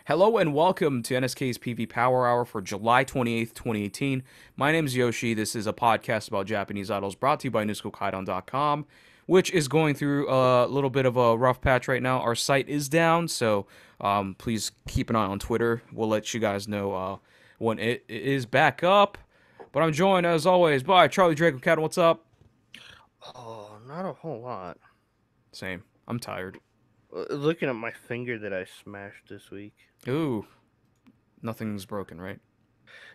Hello and welcome to NSK's PV Power Hour for July 28th, 2018. My name is Yoshi. This is a podcast about Japanese idols brought to you by Schook Kaidan.com, which is going through a little bit of a rough patch right now. Our site is down, so please keep an eye on Twitter. We'll let you guys know when it is back up. But I'm joined, as always, by Charlie Draco Cat. What's up? Oh, not a whole lot. Same. I'm tired. Looking at my finger that I smashed this week. Ooh, nothing's broken, right?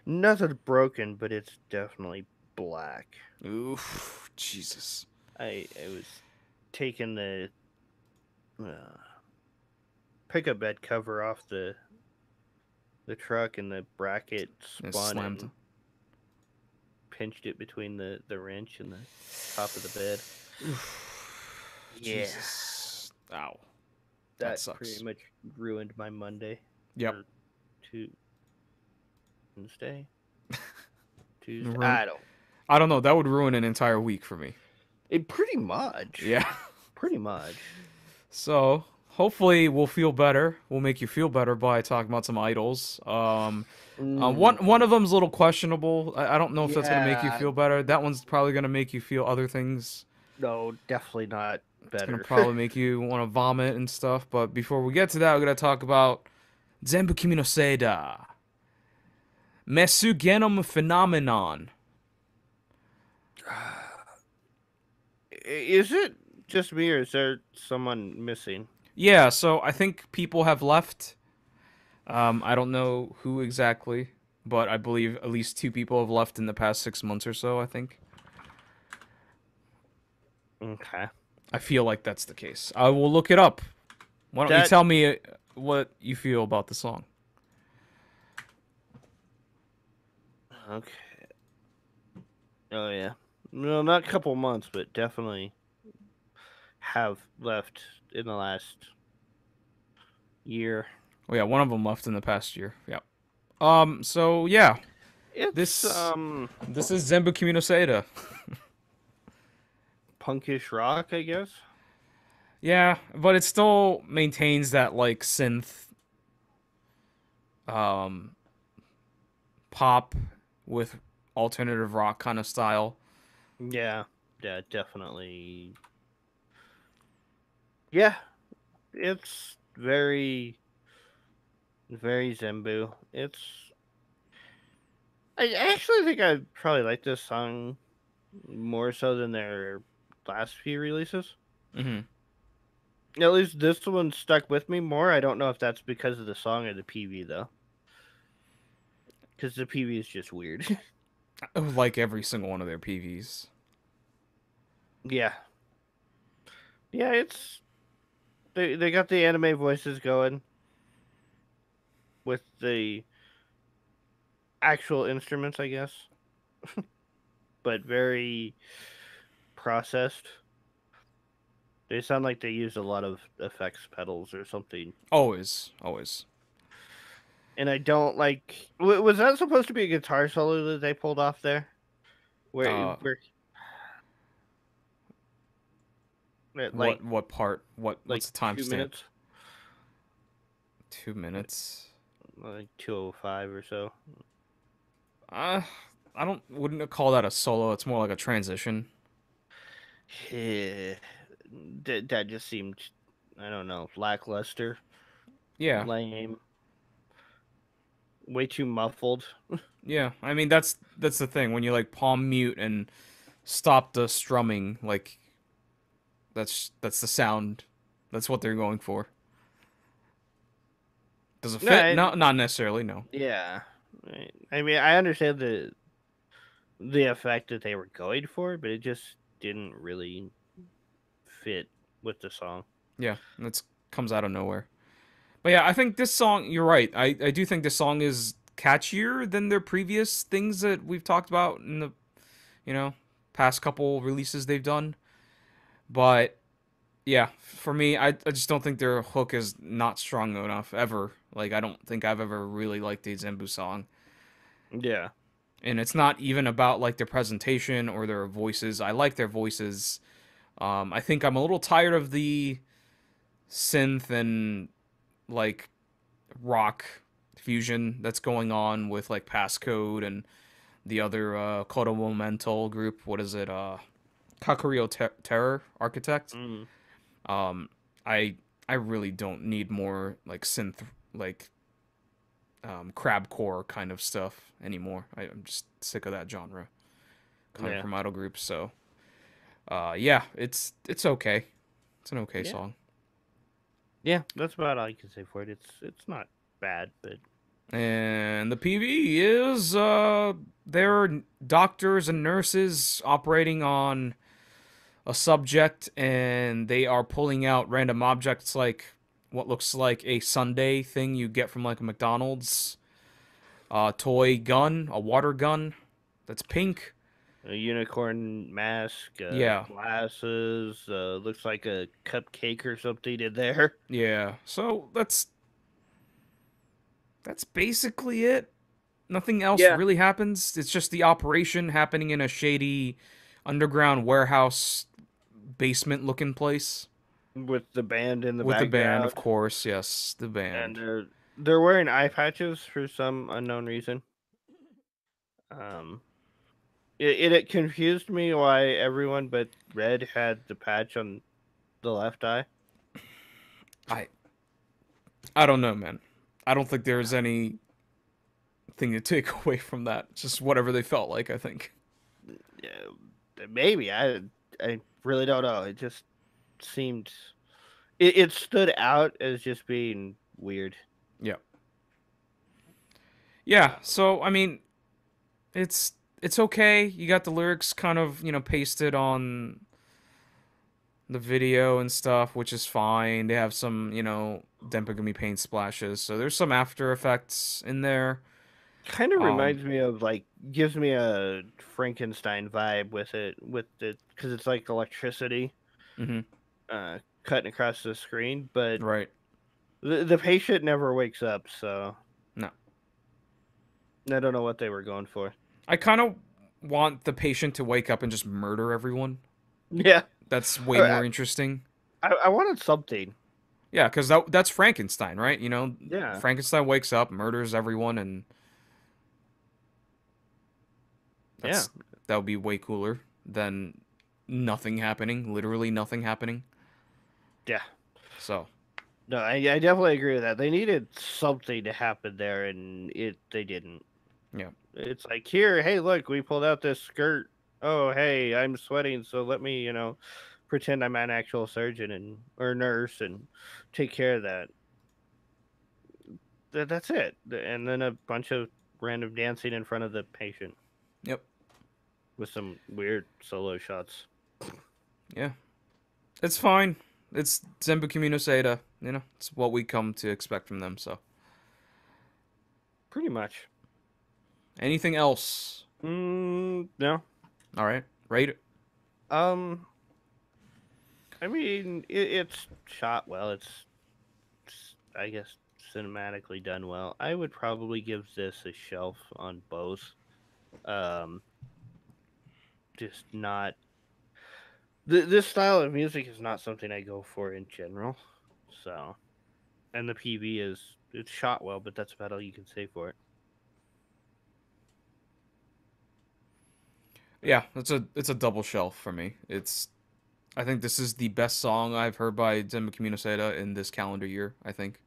Nothing's broken, but it's definitely black. Ooh, Jesus. I was taking the pickup bed cover off the truck, and the bracket It spun slammed. and pinched it between the wrench and the top of the bed. Yeah, Jesus. Ow. that sucks. pretty much ruined my Monday. Yep. Or Tuesday. Ruin- don't. I don't know. That would ruin an entire week for me. It pretty much. Yeah. Pretty much. So hopefully we'll feel better. We'll make you feel better by talking about some idols. One of them's a little questionable. I don't know if that's gonna make you Yeah. feel better. That one's probably gonna make you feel other things. No, definitely not It's gonna better. probably make you want to vomit and stuff. But before we get to that, we're gonna talk about Zenbu Kimi no Seida. Mesugenom phenomenon. Is it just me, or is there someone missing? Yeah, so I think people have left. I don't know who exactly, but I believe at least two people have left in the past 6 months or so, I think. Okay. I feel like that's the case. I will look it up. Why don't you tell me what you feel about the song? Okay. Oh, yeah. No, not a couple months, but definitely have left in the last year. Oh yeah, one of them left in the past year. Yeah. So yeah, It's this this is Zenbu Kimi no Seida. punkish rock, I guess. Yeah, but it still maintains that like synth um pop with alternative rock kind of style. Yeah. Yeah, definitely. Yeah, it's very Zenbu. I actually think I probably like this song more so than their last few releases. Mhm. At least this one stuck with me more. I don't know if that's because of the song or the PV though, because the PV is just weird. Like every single one of their PVs. Yeah, yeah. They got the anime voices going with the actual instruments, I guess, but very processed. They sound like they use a lot of effects pedals or something. Always, always. And I don't like. Was that supposed to be a guitar solo that they pulled off there? Uh, Where what part? like What's the 2 minutes, timestamp? 2 minutes. like 2:05 or so. Uh, I wouldn't call that a solo. It's more like a transition. Yeah, that just seemed, I don't know, lackluster, Yeah, lame, way too muffled. yeah. I mean, that's the thing when you like palm mute and stop the strumming. Like that's the sound. That's what they're going for. Does it No, fit? No, not necessarily. No. yeah. I mean, I understand the effect that they were going for, but it just didn't really fit with the song. Yeah, it comes out of nowhere. But yeah, I think this song. You're right. I do think this song is catchier than their previous things that we've talked about in the you know past couple releases they've done. But yeah, for me, I just don't think their hook is not strong enough ever. Like I don't think I've ever really liked a Zenbu song. Yeah. And it's not even about like their presentation or their voices. I like their voices. I think I'm a little tired of the synth and like rock fusion that's going on with like Passcode and the other Kodomo Mental group. What is it? Kakurio Terror Architect. Mm. Um, I I really don't need more like synth like crabcore kind of stuff anymore. I'm just sick of that genre coming Yeah. from idol groups. So yeah, it's okay. It's an okay Yeah. song. Yeah. That's about all I can say for it. It's not bad, but And the PV is there are doctors and nurses operating on a subject, and they are pulling out random objects like what looks like a sundae thing you get from like a McDonald's, toy gun, a water gun that's pink. a unicorn mask, Yeah, glasses, looks like a cupcake or something in there. yeah. So that's basically it. Nothing else Yeah. really happens. It's just the operation happening in a shady underground warehouse basement looking place With the band in the with the band, of background. course. Yes, the And band. they're wearing eye patches for some unknown reason. Um, it confused me why everyone but Red had the patch on the left eye. I I don't know, man. I don't think there's anything to take away from that. It's just whatever they felt like, I think. Yeah, maybe I really don't know. It just seemed it stood out as just being weird. Yeah. Yeah, Uh, so I mean, it's it's okay. You got the lyrics kind of, pasted on the video and stuff, which is fine. They have some, Dempagumi paint splashes. So there's some after effects in there. Kind of Um reminds me of like gives me a Frankenstein vibe with it because it's like electricity mhm, cutting across the screen, but right. the patient never wakes up, so No. I don't know what they were going for. I kind of want the patient to wake up and just murder everyone. Yeah, That's way I, more interesting. I wanted something. Yeah, because that's Frankenstein, right? Yeah, Frankenstein wakes up, murders everyone, and yeah, that's that would be way cooler than nothing happening. Literally nothing happening. yeah. So No, I definitely agree with that. They needed something to happen there, and they didn't. yeah, It's like here, hey, look, we pulled out this skirt. Oh, hey, I'm sweating, so let me, pretend I'm an actual surgeon and or nurse and take care of that. That's it. And then a bunch of random dancing in front of the patient yep, with some weird solo shots. yeah. It's fine. It's Zenbu Kimi no Seida. It's what we come to expect from them. So Pretty much. anything else? No. All right, rate it. Um, I mean, it's shot well. It's, I guess, cinematically done well. I would probably give this a shelf on both. Um, just not this style of music is not something I go for in general. So, and the PV it's shot well, but that's about all you can say for it. Yeah, it's a double shelf for me. I think this is the best song I've heard by Zenbu Kimi no Seida in this calendar year. I think.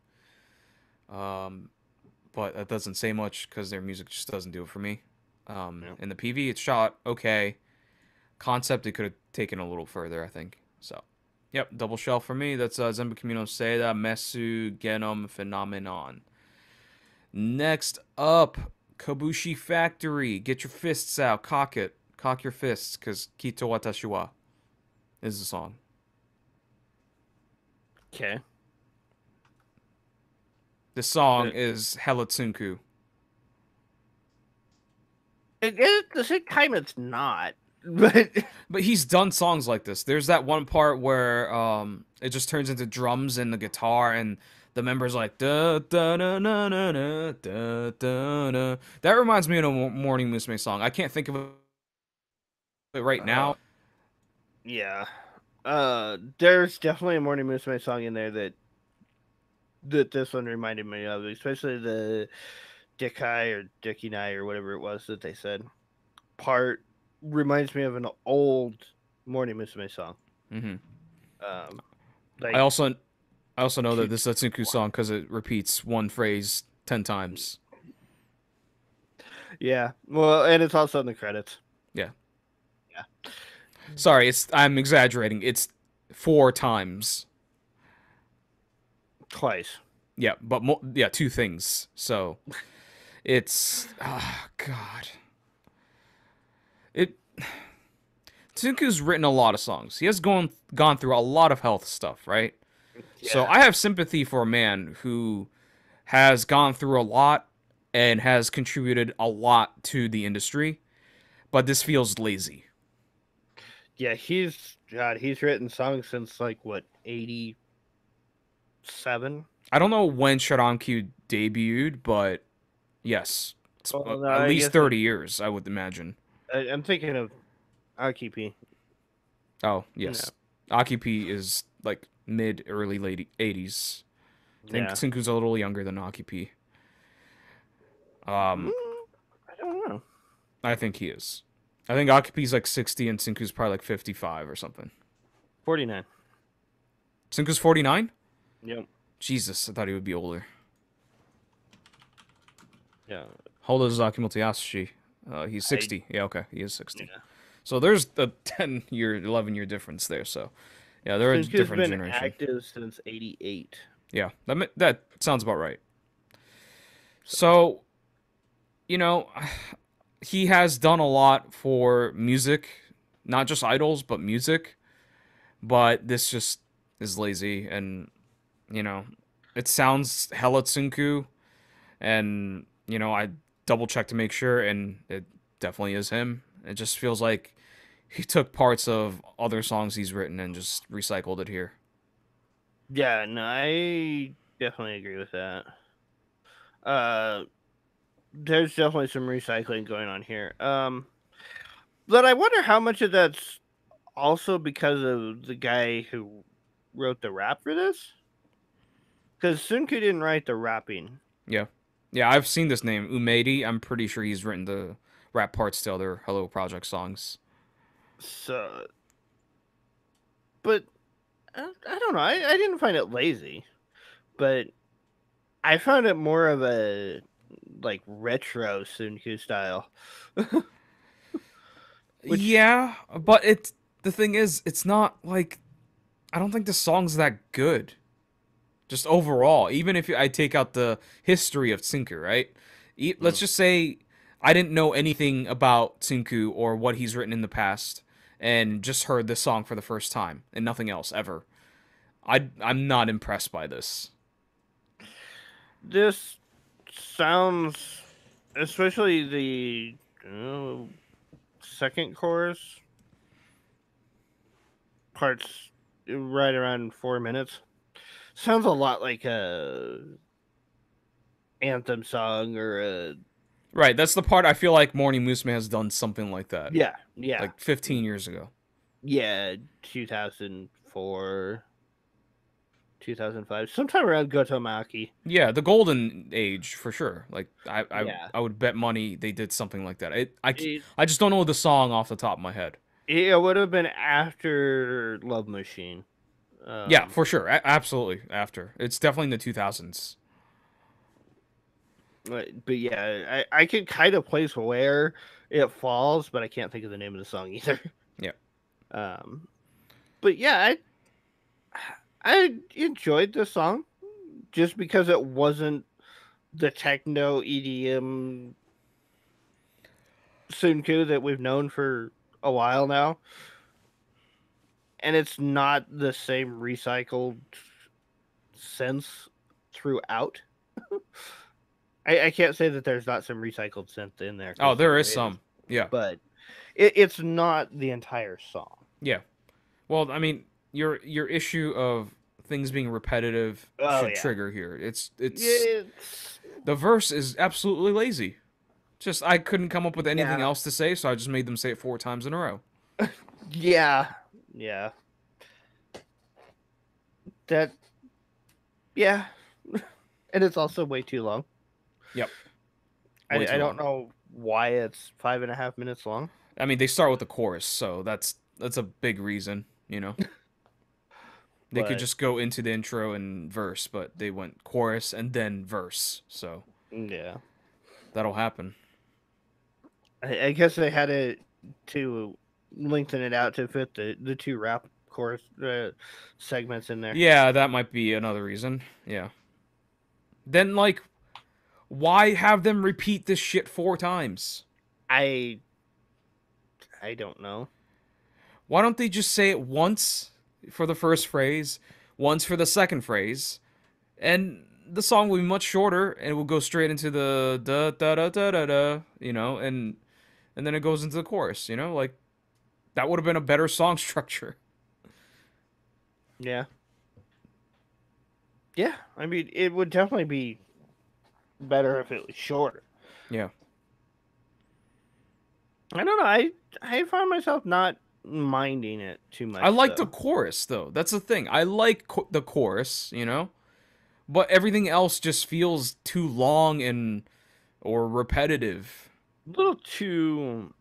Um, but that doesn't say much because their music just doesn't do it for me. Yeah. In the PV, it's shot okay. Concept, it could have taken a little further, I think. So, yep, double shelf for me. That's Zenbu Kimi no Seida Mesu Genom Phenomenon. Next up, Kobushi Factory. Get your fists out. Cock it. Cock your fists, because Kito Watashi wa is the song. Okay. This song It, is hella tsunku. at the same time, it's not. But But he's done songs like this. There's that one part where it just turns into drums and the guitar and the members like da da da da da da da da da. That reminds me of a Morning Musume song. I can't think of it right uh, now. yeah. There's definitely a Morning Musume song in there that that this one reminded me of, especially the Dickai or Dickinai or whatever it was that they said. Part reminds me of an old Morning Musume song. Mm-hmm. Um, I like also I also know that two, this is a Tsunku song because it repeats one phrase 10 times. yeah. Well, and it's also in the credits. Yeah. Yeah, Sorry, I'm exaggerating. It's 4 times. twice. Yeah, but yeah, two things. So it's God. It Tsunku's written a lot of songs. He has gone through a lot of health stuff, right? So Yeah, I have sympathy for a man who has gone through a lot and has contributed a lot to the industry, but this feels lazy. yeah. He's written songs since like what 87. I don't know when Sharankyu debuted, but yes, it's Well, no, at I least guess 30 years, I would imagine. I'm thinking of Akipi. Oh, No, yes. Akipi is like mid early late 80s. I think yeah. Tsunku's a little younger than Akipi. Um I don't know. I think he is. I think Akipi's like 60 and Tsunku's probably like 55 or something. 49. Tsunku's 49? Yep. Jesus, I thought he would be older. Yeah. How old is Akimoto Yasushi? He's I 60. Yeah, okay, he is 60. yeah. So there's a 10-year, 11-year difference there. So, yeah, they're a Since different been generation. active since '88. Yeah, that sounds about right. So, you know, he has done a lot for music, not just idols, but music. But this just is lazy, and you know, it sounds hella Tsunku, and I double checked to make sure, and it definitely is him. It just feels like he took parts of other songs he's written and just recycled it here. Yeah, no, I definitely agree with that. Uh, there's definitely some recycling going on here. But I wonder how much of that's also because of the guy who wrote the rap for this. Because Sunku didn't write the rapping. Yeah, yeah, I've seen this name Umedi. I'm pretty sure he's written the rap parts to other Hello Project songs. So, but I don't know. I didn't find it lazy, but I found it more of a like retro Sunku style. Which Yeah, but the thing is, it's not like I don't think the song's that good. Just overall, even if I take out the history of Tsinku, right? Let's just say I didn't know anything about Tsinku or what he's written in the past, and just heard this song for the first time and nothing else ever. I'm not impressed by this. this sounds, especially the second chorus parts, right around 4 minutes. Sounds a lot like a anthem song or a Right, that's the part I feel like Morning Musume has done something like that, yeah like 15 years ago. yeah 2004 2005 sometime around Gotomaki. Yeah, the golden age for sure. Like Yeah, I would bet money they did something like that. it, I just don't know the song off the top of my head. it would have been after Love Machine. Yeah, um for sure. Absolutely. After. It's definitely in the 2000s. but yeah, I can kind of place where it falls, but I can't think of the name of the song either. Yeah. um but yeah, I enjoyed the song just because it wasn't the techno EDM Sunku that we've known for a while now. And it's not the same recycled sense throughout. I can't say that there's not some recycled synth in there. Oh, 'Cause there there is is, some. Yeah. but it's not the entire song. Yeah. Well, I mean, your issue of things being repetitive Oh should yeah, trigger here. It's it's the verse is absolutely lazy. Just I couldn't come up with anything yeah, else to say, so I just made them say it 4 times in a row. yeah, yeah. That yeah, and it's also way too long. Yep. Way I too don't long. know why it's 5.5 minutes long. I mean, they start with the chorus, so that's a big reason, you know. They could But just go into the intro and verse, but they went chorus and then verse. So yeah, that'll happen. I guess they had to lengthen it out to fit the two rap chorus segments in there. Yeah, that might be another reason. Yeah. Then like why have them repeat this shit 4 times? I I don't know. Why don't they just say it once for the first phrase, once for the second phrase, and the song will be much shorter and it will go straight into the da da da da da da, you know, and then it goes into the chorus, you know? Like that would have been a better song structure. Yeah. Yeah, I mean, it would definitely be better if it was shorter. Yeah. I don't know. I find myself not minding it too I much like the though. chorus though. That's the thing. I like the chorus, you know? But everything else just feels too long and or repetitive. A little too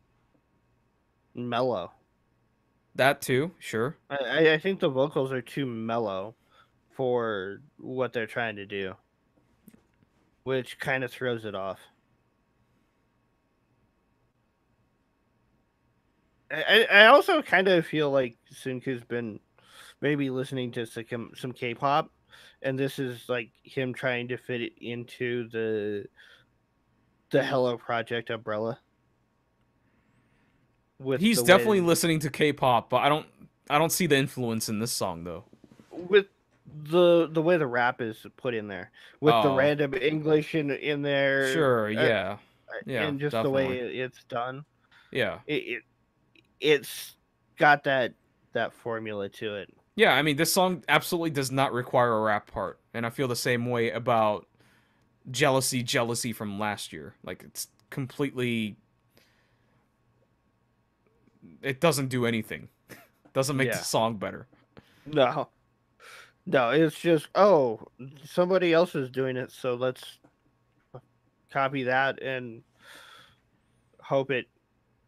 mellow. That too, sure. I think the vocals are too mellow for what they're trying to do, which kind of throws it off. I also kind of feel like Sunku's been maybe listening to some K-pop, and this is like him trying to fit it into the Hello Project umbrella with He's the definitely way listening to K-pop, but I don't see the influence in this song though. with the way the rap is put in there, with the Oh, random English in there, sure, yeah. Yeah, and just the way definitely. it's done. Yeah. It it's got that formula to it. Yeah, I mean this song absolutely does not require a rap part, and I feel the same way about Jealousy, Jealousy from last year. Like it's completely it doesn't do anything. Doesn't make the Yeah. song better. No. No, it's just somebody else is doing it, so let's copy that and hope it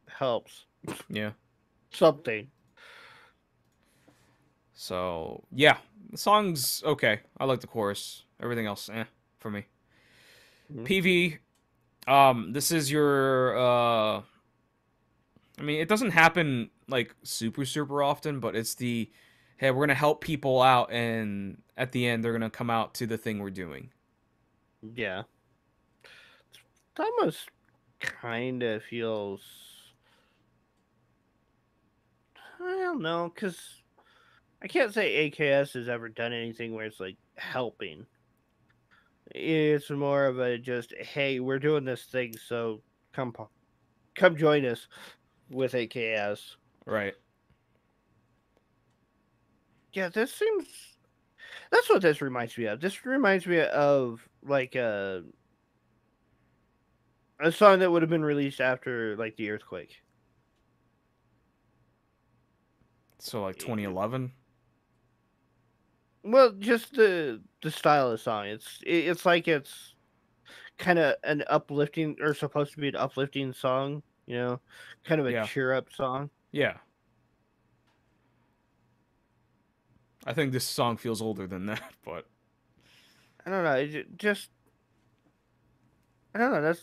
helps Yeah. something. So, yeah. The song's okay. I like the chorus. Everything else, for me. Mhm. PV, this is your I mean, it doesn't happen like super often, but it's the hey, we're gonna help people out, and at the end, they're gonna come out to the thing we're doing. Yeah. It almost kind of feels I don't know cuz I can't say AKS has ever done anything where it's like helping. It's more of a just hey, we're doing this thing, so come join us with AKS. Right. Yeah, this seems that's what this reminds me of. This reminds me of like a song that would have been released after like the earthquake. So like Eh, 2011. Well, just the style of the song. It's like it's kind of an uplifting or supposed to be an uplifting song, kind of a Yeah. cheer up song. Yeah. I think this song feels older than that, but I don't know. Just I don't know.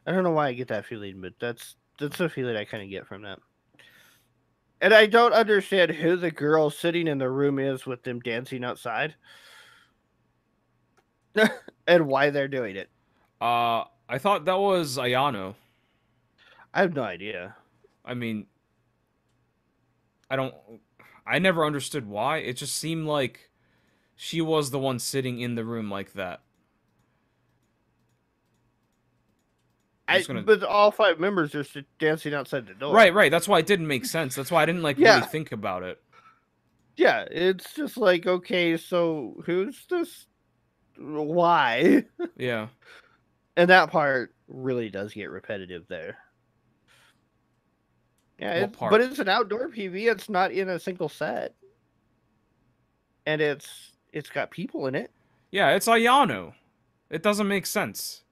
I don't know why I get that feeling, but that's the feeling I kind of get from that. And I don't understand who the girl sitting in the room is with them dancing outside and why they're doing it. I thought that was Ayano. I have no idea. I mean, I don't I never understood why. It just seemed like she was the one sitting in the room like that. I'm just gonna But all five members are dancing outside the door. right, right. That's why it didn't make sense. That's why I didn't like really Yeah, think about it. yeah. It's just like, okay, so who's this? Why? Yeah. And that part really does get repetitive there. Yeah, What but part? it's an outdoor PV. It's not in a single set, and it's got people in it. Yeah, it's Ayano. It doesn't make sense.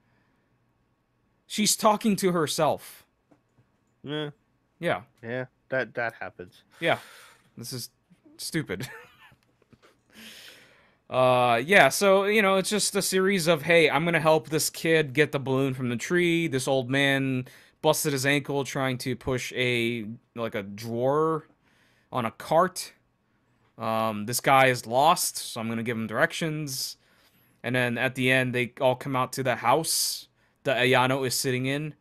She's talking to herself. Yeah, Yeah, yeah, that happens. yeah. This is stupid. Yeah, so, it's just a series of, hey, I'm gonna help this kid get the balloon from the tree. This old man busted his ankle trying to push a drawer on a cart. This guy is lost, so I'm gonna give him directions. And then at the end, they all come out to the house that Ayano is sitting in.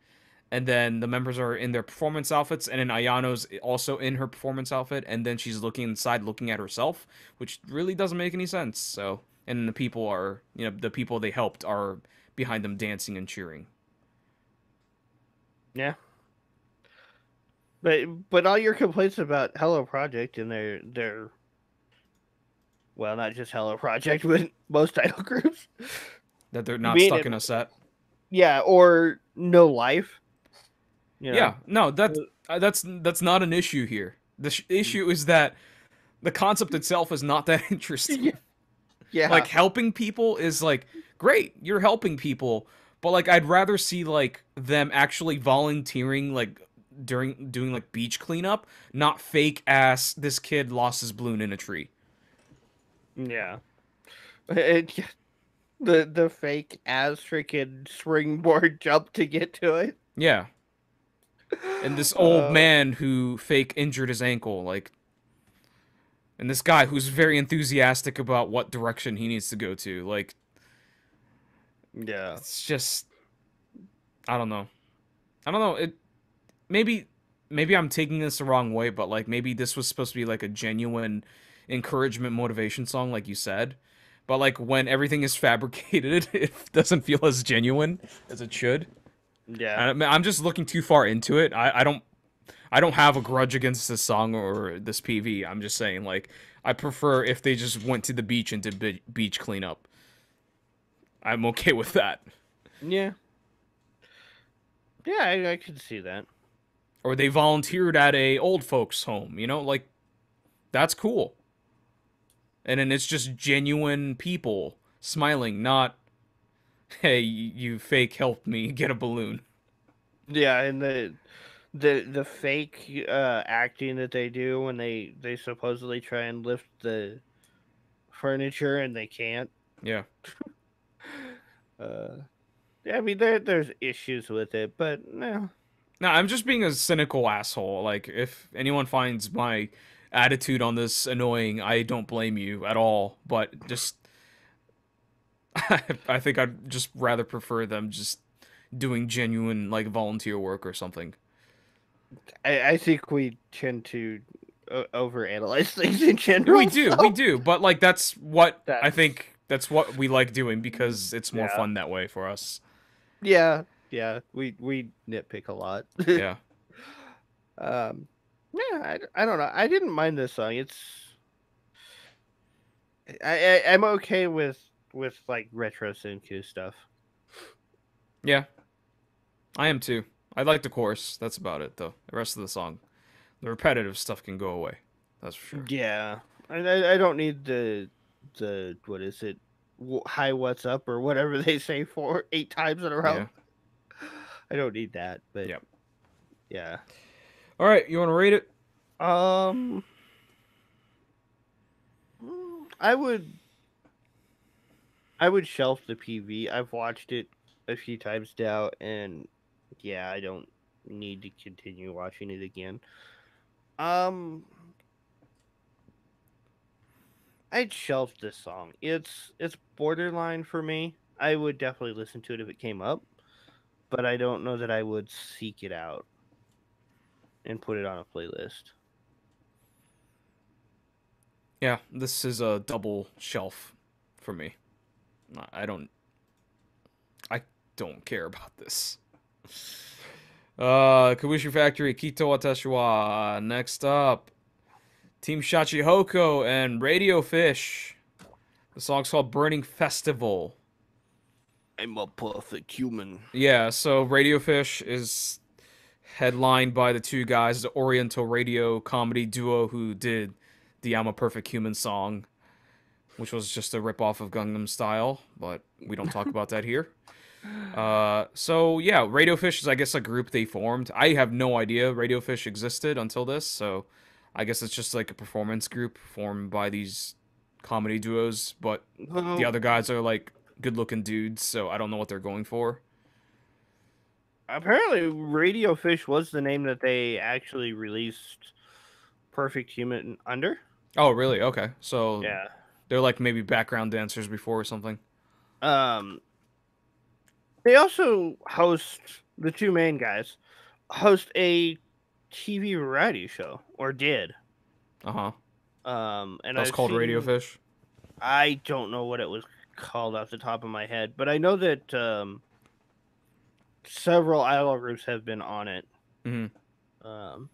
And then the members are in their performance outfits, and then Ayano's also in her performance outfit, and then she's looking inside, looking at herself, which really doesn't make any sense. So, and the people are, the people they helped are behind them dancing and cheering. Yeah, but all your complaints about Hello Project and their well, not just Hello Project, but most idol groups That they're not being stuck in in a set. yeah or no life. You know, Yeah, no, that's not an issue here. The issue is that the concept itself is not that interesting. yeah, Like helping people is like great, you're helping people, but like I'd rather see like them actually volunteering like during doing like beach cleanup, not fake ass this kid lost his balloon in a tree. yeah. It, the fake as freaking springboard jump to get to it. Yeah. And this old Uh, man who fake injured his ankle, like, and this guy who's very enthusiastic about what direction he needs to go to. Like, yeah, it's just I don't know. I don't know. Maybe maybe I'm taking this the wrong way, but like maybe this was supposed to be like a genuine encouragement motivation song, like you said. But like when everything is fabricated, it doesn't feel as genuine as it should. yeah, I'm just looking too far into it. I don't have a grudge against this song or this PV. I'm just saying like I prefer if they just went to the beach and did beach cleanup. I'm okay with that. yeah, yeah. I can see that. Or they volunteered at a old folks home, like that's cool. And then it's just genuine people smiling, not hey, you fake helped me get a balloon. Yeah, and the fake acting that they do when they supposedly try and lift the furniture and they can't. Yeah. Uh, yeah, I mean there's issues with it, but no. No, I'm just being a cynical asshole. Like if anyone finds my attitude on this annoying, I don't blame you at all, but just I think I'd just rather prefer them just doing genuine like volunteer work or something. I think we tend to overanalyze things in We general. do, we So do, but like that's what I that's think that's what we like doing because it's more yeah, fun that way for us. yeah, yeah. We nitpick a lot. Yeah. Yeah, I don't know. I didn't mind this song. I'm okay with like retro Senku stuff. Yeah, I am too. I like the chorus. That's about it though. The rest of the song, the repetitive stuff can go away. That's for sure. Yeah, I don't need the what is it? Hi, what's up or whatever they say for 8 times in a Yeah. row. I don't need that, but Yep. yeah. All right, you want to rate it? Um, I would shelf the PV. I've watched it a few times now, and yeah, I don't need to continue watching it again. Um, I'd shelf this song. It's borderline for me. I would definitely listen to it if it came up, but I don't know that I would seek it out and put it on a playlist. Yeah, this is a double shelf for me. I don't. I don't care about this. Kobushi Factory, Kito Watashi wa. Next up, Team Syachihoko and Radio Fish. The song's called Burning Festival. I'm a perfect human. Yeah, so Radio Fish is headlined by the two guys, the Oriental radio comedy duo who did the I'm a Perfect Human song. which was just a ripoff of Gangnam Style, but we don't talk about that here. So yeah, Radiofish is, I guess, a group they formed. I have no idea Radiofish existed until this, so I guess it's just like a performance group formed by these comedy duos, but the Well, other guys are like good-looking dudes, so I don't know what they're going for. apparently, Radio Fish was the name that they actually released Perfect Human under. Oh, really? Okay. So Yeah. they're like maybe background dancers before or something. Um, they also host the two main guys host a TV variety show, or did. Uh-huh. And That was I've called seen. Radiofish. I don't know what it was called off the top of my head, but I know that several idol groups have been on it. Mhm. Um,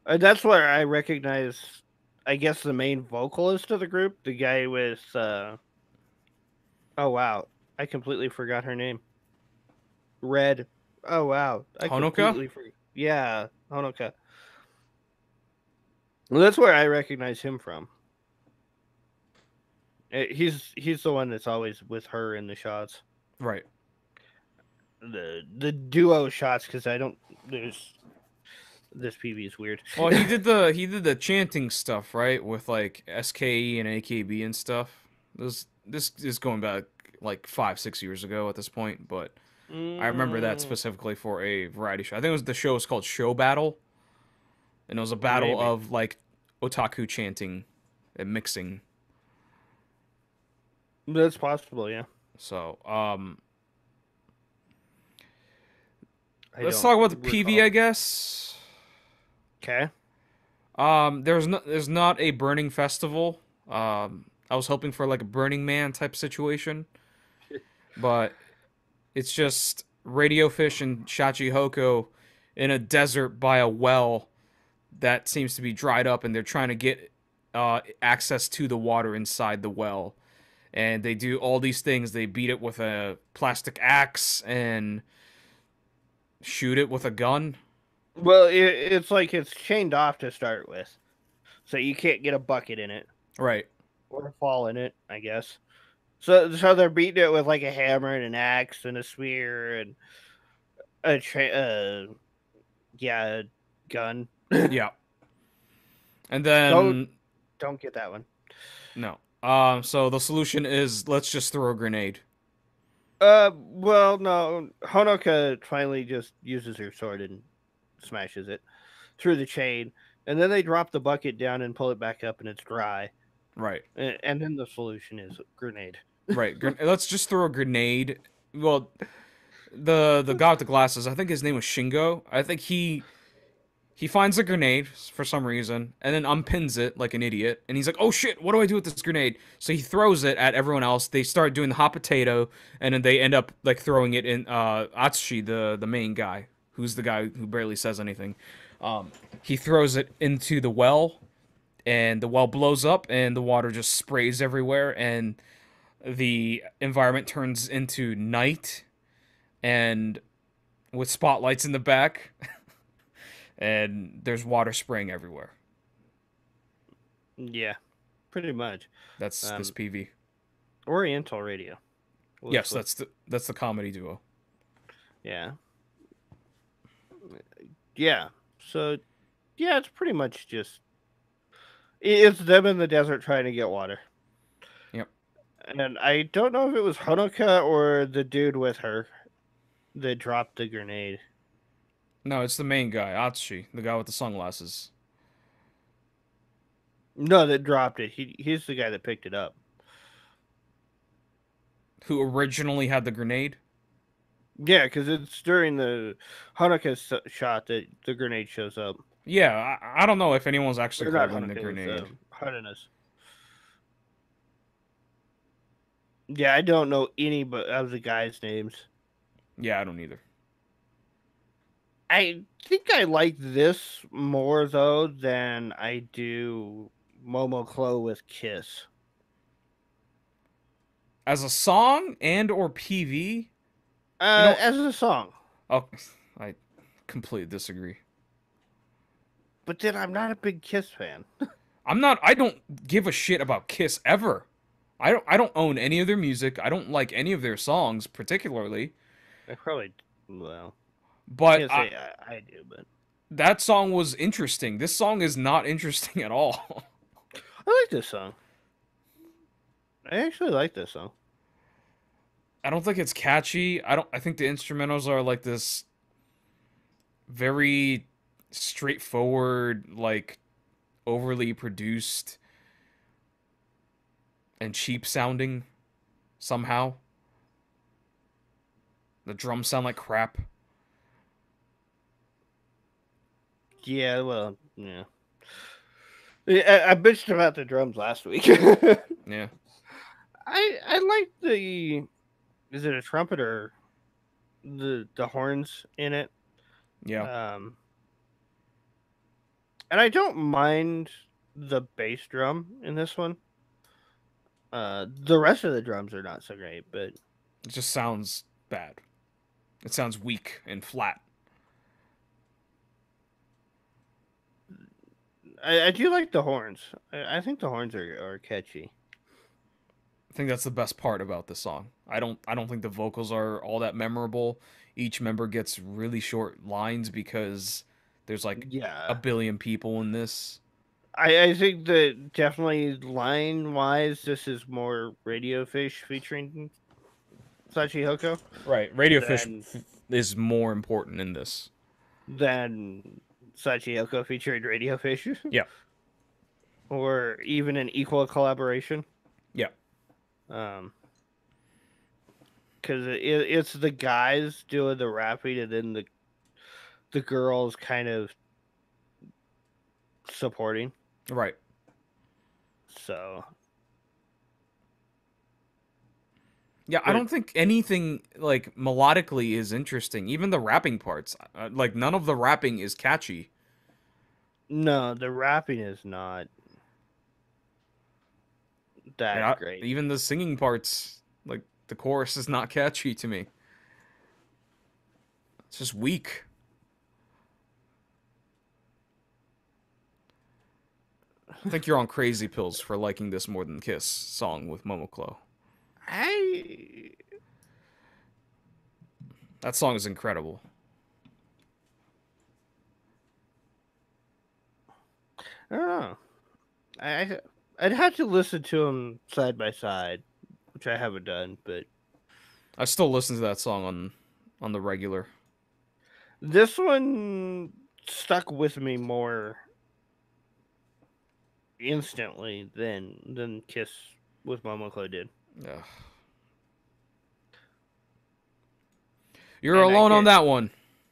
and that's where I recognize, I guess, the main vocalist of the group, the guy with. Oh wow, I completely forgot her name. Red. Oh wow, I Honoka? completely forgot. Yeah, Honoka. Well, that's where I recognize him from. He's the one that's always with her in the shots, Right. the duo shots, because I don't. There's this PV is weird. Well, he did the chanting stuff, right? With like SKE and AKB and stuff. This is going back like 5-6 years ago at this point, but I remember that Mm, specifically for a variety show. I think the show was called Show Battle, and it was a battle maybe of like otaku chanting and mixing. that's possible. Yeah, So, I let's don't talk about the PV, recall. I guess. Okay. There's not a burning festival. I was hoping for like a Burning Man type situation, but it's just Radiofish and Syachihoko in a desert by a well that seems to be dried up, and they're trying to get access to the water inside the well. And they do all these things. They beat it with a plastic axe and shoot it with a gun. Well, it's like it's chained off to start with, so you can't get a bucket in it Right. or fall in it, I guess. So they're beating it with like a hammer and an axe and a spear and a yeah, a gun. Yeah. And don't then don't get that one. no. So the solution is let's just throw a grenade. Well, no. Honoka finally just uses her sword and smashes it through the chain, and then they drop the bucket down and pull it back up, and it's dry. Right. And then the solution is grenade. Right. Let's just throw a grenade. Well, the guy with the glasses, I think his name was Shingo. I think he finds a grenade for some reason and then unpins it like an idiot. And he's like, "Oh shit, what do I do with this grenade?" So he throws it at everyone else. They start doing the hot potato, and then they end up like throwing it in Atsushi, the main guy, who's the guy who barely says anything. He throws it into the well, and the well blows up, and the water just sprays everywhere, and the environment turns into night, and with spotlights in the back. And there's water spraying everywhere. Yeah, pretty much. That's this PV. Oriental Radio. Yes, that's the comedy duo. Yeah. Yeah. So, yeah, it's pretty much just it's them in the desert trying to get water. Yep. And I don't know if it was Honoka or the dude with her that dropped the grenade. No, it's the main guy, Atsushi, the guy with the sunglasses. No, that dropped it. He's the guy that picked it up. Who originally had the grenade? Yeah, because it's during the Honoka shot that the grenade shows up. Yeah, I don't know if anyone's actually Or not holding the Honoka, grenade. Haruna's. Yeah, I don't know any of the guys' names. Yeah, I don't either. I think I like this more though than I do Momoclo with Kiss. As a song and or PV, you know, As a song, oh, I completely disagree. but then I'm not a big Kiss fan. I don't give a shit about Kiss ever. I don't own any of their music. I don't like any of their songs particularly, I probably, well, but can't say I do, but that song was interesting. This song is not interesting at all. I like this song. I actually like this song. I don't think it's catchy. I think the instrumentals are like this very straightforward, like overly produced and cheap sounding somehow. The drums sound like crap. Yeah, well, yeah. I bitched about the drums last week. I Yeah. like the, is it a trumpet or the horns in it? Yeah. Um, and I don't mind the bass drum in this one. The rest of the drums are not so great, but It just sounds bad. It sounds weak and flat. I do like the horns. I think the horns are catchy. I think that's the best part about the song. I don't think the vocals are all that memorable. Each member gets really short lines because there's like a Yeah, billion people in this. I think that definitely line wise, this is more Radio Fish featuring Syachihoko Right. Radio Fish than is more important in this. than Syachihoko featuring Radio Fish, Yeah. or even an equal collaboration. Yeah. Um, because it's the guys doing the rapping, and then the girls kind of supporting. Right. So, Yeah, I but don't think anything like melodically is interesting. Even the rapping parts, like none of the rapping is catchy. no, the rapping is not And that great. even the singing parts, like the chorus is not catchy to me. It's just weak. I think you're on crazy pills for liking this more than Kiss song with Momoklo. I That song is incredible. I don't know. I'd have to listen to them side by side, which I haven't done. But I still listen to that song on the regular. this one stuck with me more instantly than Kiss with Momoko did. Ugh. You're And alone on that one.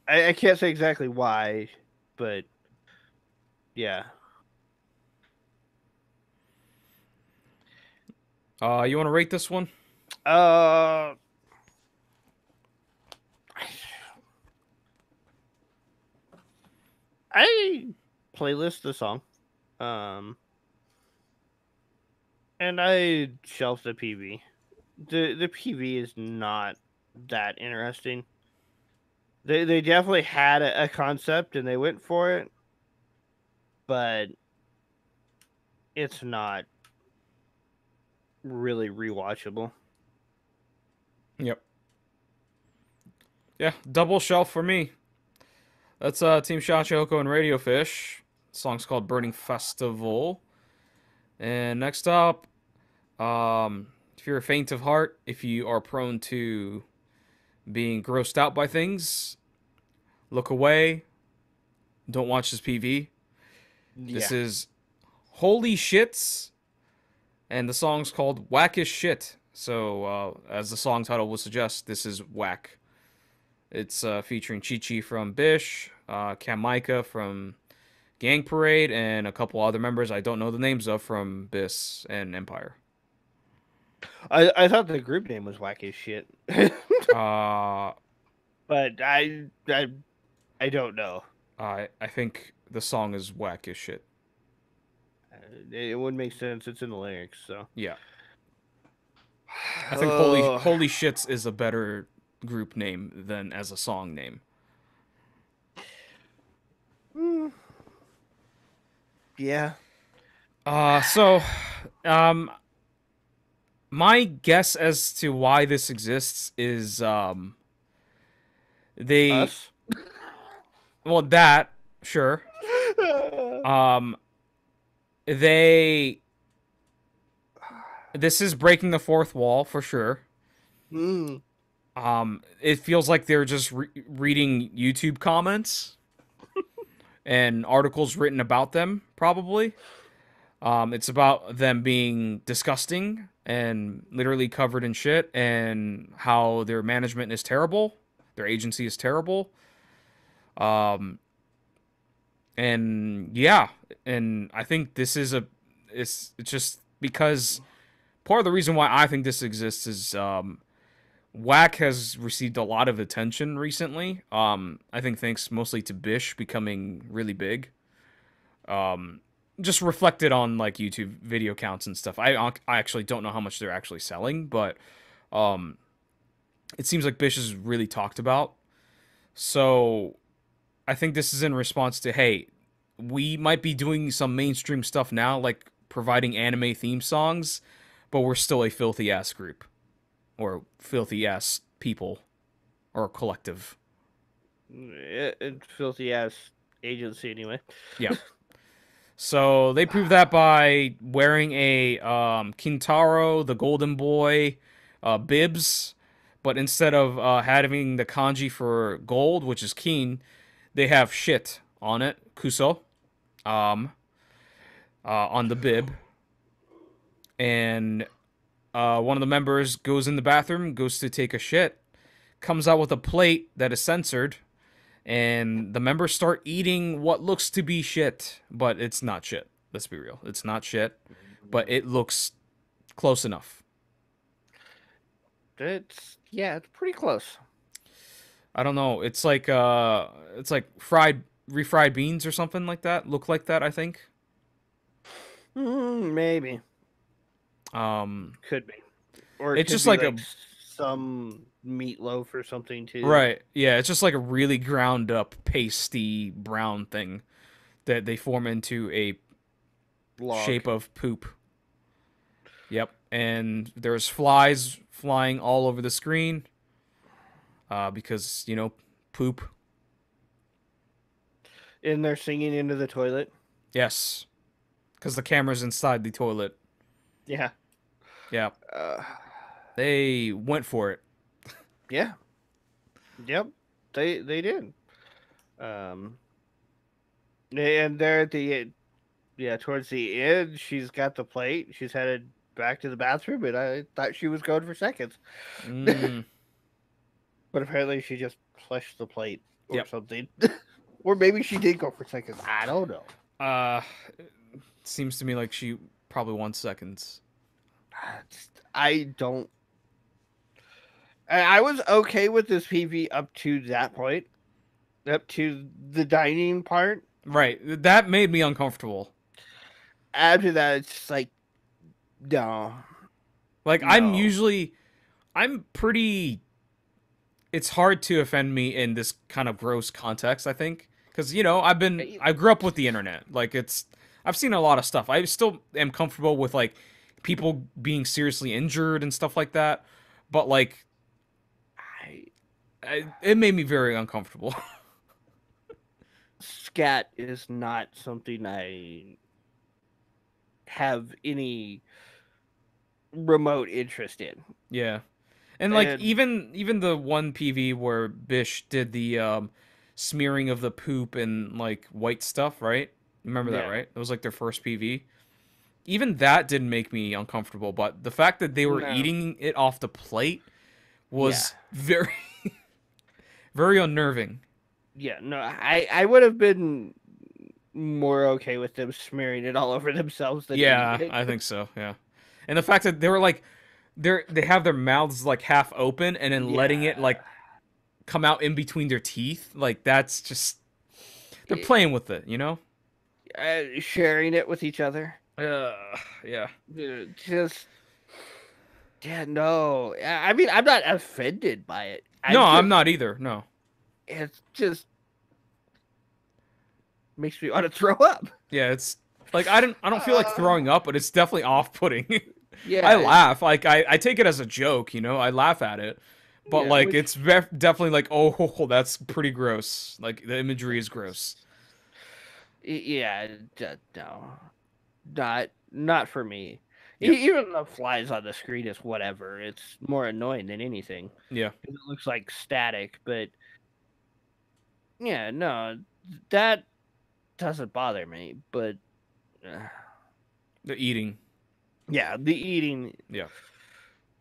I can't say exactly why, but yeah. You want to rate this one? Uh, I playlist the song, um, and I shelved the PV. The PV is not that interesting. They definitely had a concept and they went for it, but it's not really rewatchable. Yep. Yeah, double shelf for me. That's Team Syachihoko and Radio Fish. The song's called Burning Festival. And next up, if you're faint of heart, if you are prone to being grossed out by things, look away. Don't watch this PV. This Yeah, is Holy Shits, and the song's called Whack as Shit. So, as the song title would suggest, this is whack. It's featuring Chi Chi from Bish, Kamaika from Gang Parade, and a couple other members I don't know the names of from Biss and Empire. I thought the group name was wacky shit, Uh, but I don't know. I think the song is whack as shit. It wouldn't make sense. It's in the lyrics, so. Yeah, I think Oh, Holy Shits is a better group name than as a song name. mm, yeah. So, um, My guess as to why this exists is they Us. well that sure um they this is breaking the fourth wall for sure. Mm. It feels like they're just reading YouTube comments and articles written about them, probably. It's about them being disgusting and literally covered in shit, and how their management is terrible, their agency is terrible. Um, and yeah, and I think this is it's just because part of the reason why I think this exists is Whack has received a lot of attention recently. I think thanks mostly to Bish becoming really big. Um, just reflected on like YouTube video counts and stuff. I actually don't know how much they're actually selling, but um, it seems like Bish is really talked about. So I think this is in response to, hey, we might be doing some mainstream stuff now, like providing anime theme songs, but we're still a filthy ass group or filthy ass people or collective. Filthy ass agency anyway. Yeah. So they prove that by wearing a Kintaro, the Golden Boy, bibs, but instead of having the kanji for gold, which is Kin, they have shit on it, Kuso, um, on the bib. And one of the members goes in the bathroom, goes to take a shit, comes out with a plate that is censored, and the members start eating what looks to be shit, but it's not shit. Let's be real. It's not shit, but it looks close enough. It's pretty close. I don't know. It's like refried beans or something like that. Look like that, I think. Maybe Um could be, or it it's could just be like like a some meatloaf or something too. right. Yeah, it's just like a really ground up pasty brown thing that they form into a Log. shape of poop. Yep. And there's flies flying all over the screen because, poop. And they're singing into the toilet. Yes. Because the camera's inside the toilet. Yeah. Yeah. Uh, They went for it. yeah. Yep. They did. Um. And they're at the towards the end, she's got the plate. She's headed back to the bathroom, and I thought she was going for seconds, Mm, but apparently she just flushed the plate or yep. something, or maybe she did go for seconds. I don't know. Uh, Seems to me like she probably won seconds. I don't. I was okay with this PV up to that point, up to the dining part. Right. That made me uncomfortable. After that, it's just like, no, Like, no. I'm pretty. It's hard to offend me in this kind of gross context, I think. Because, I grew up with the internet. Like, I've seen a lot of stuff. I still am comfortable with, like, people being seriously injured and stuff like that. But, like, I it made me very uncomfortable. Scat is not something I have any remote interest in. Yeah. And like And even the one PV where Bish did the smearing of the poop and like white stuff, right? Remember that, yeah, right? It was like their first PV. Even that didn't make me uncomfortable, but the fact that they were no, eating it off the plate yeah, was very very unnerving. yeah, no, I would have been more okay with them smearing it all over themselves than eating Yeah, it. I think so, yeah. And the fact that they were like they have their mouths like half open and then letting it Yeah, like come out in between their teeth, like that's just they're it, playing with it, you know? sharing it with each other. Uh, yeah. Just yeah, no. I mean, I'm not offended by it. No, I'm not either. No. It's just makes me want to throw up. Yeah, it's like I don't feel like throwing up, but it's definitely off-putting. I Yeah, laugh. Like I take it as a joke, you know. I laugh at it, but yeah, like which it's definitely like, oh, that's pretty gross. Like the imagery is gross. yeah, no, not for me. Yeah, Even the flies on the screen is whatever. It's more annoying than anything. yeah. 'Cause it looks like static, but yeah, no, that doesn't bother me. But uh, The eating. yeah, the eating, Yeah,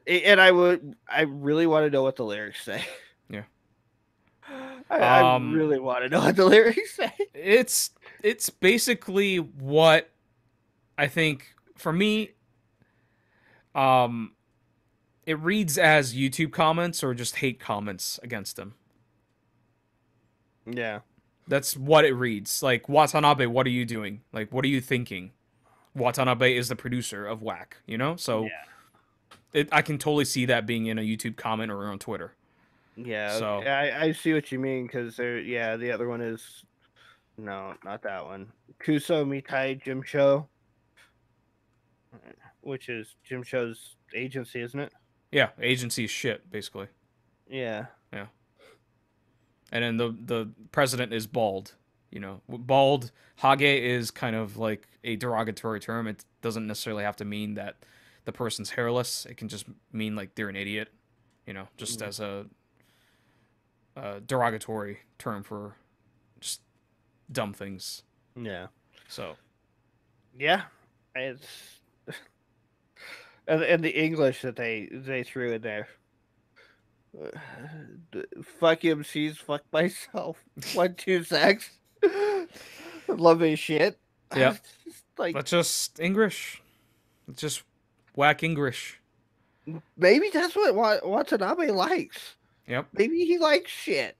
and I really want to know what the lyrics say. yeah. I Um, really want to know what the lyrics say. it's it's basically what I think for me. Um, it reads as YouTube comments or just hate comments against him. Yeah, That's what it reads. Like, Watanabe, what are you doing? Like, what are you thinking? Watanabe is the producer of Whack, you know? So yeah, I can totally see that being in a YouTube comment or on Twitter. yeah. Okay. So, I see what you mean because there. Yeah, the other one is no, not that one. Kuso Mitai Jim Show, which is Jim Show's agency, isn't it? yeah, agency is shit, basically. Yeah. Yeah. And then the president is bald. You know, bald Hage is kind of like a derogatory term. It doesn't necessarily have to mean that the person's hairless. It can just mean like they're an idiot. You know, just Mm, as a derogatory term for just dumb things. yeah. So Yeah. It's and the English that they threw in there. Fuck MCs, fuck myself. 1 2 sex. Love his shit. yeah, Like that's just English. It's just whack English. maybe that's what Watanabe likes. Yep, Maybe he likes shit.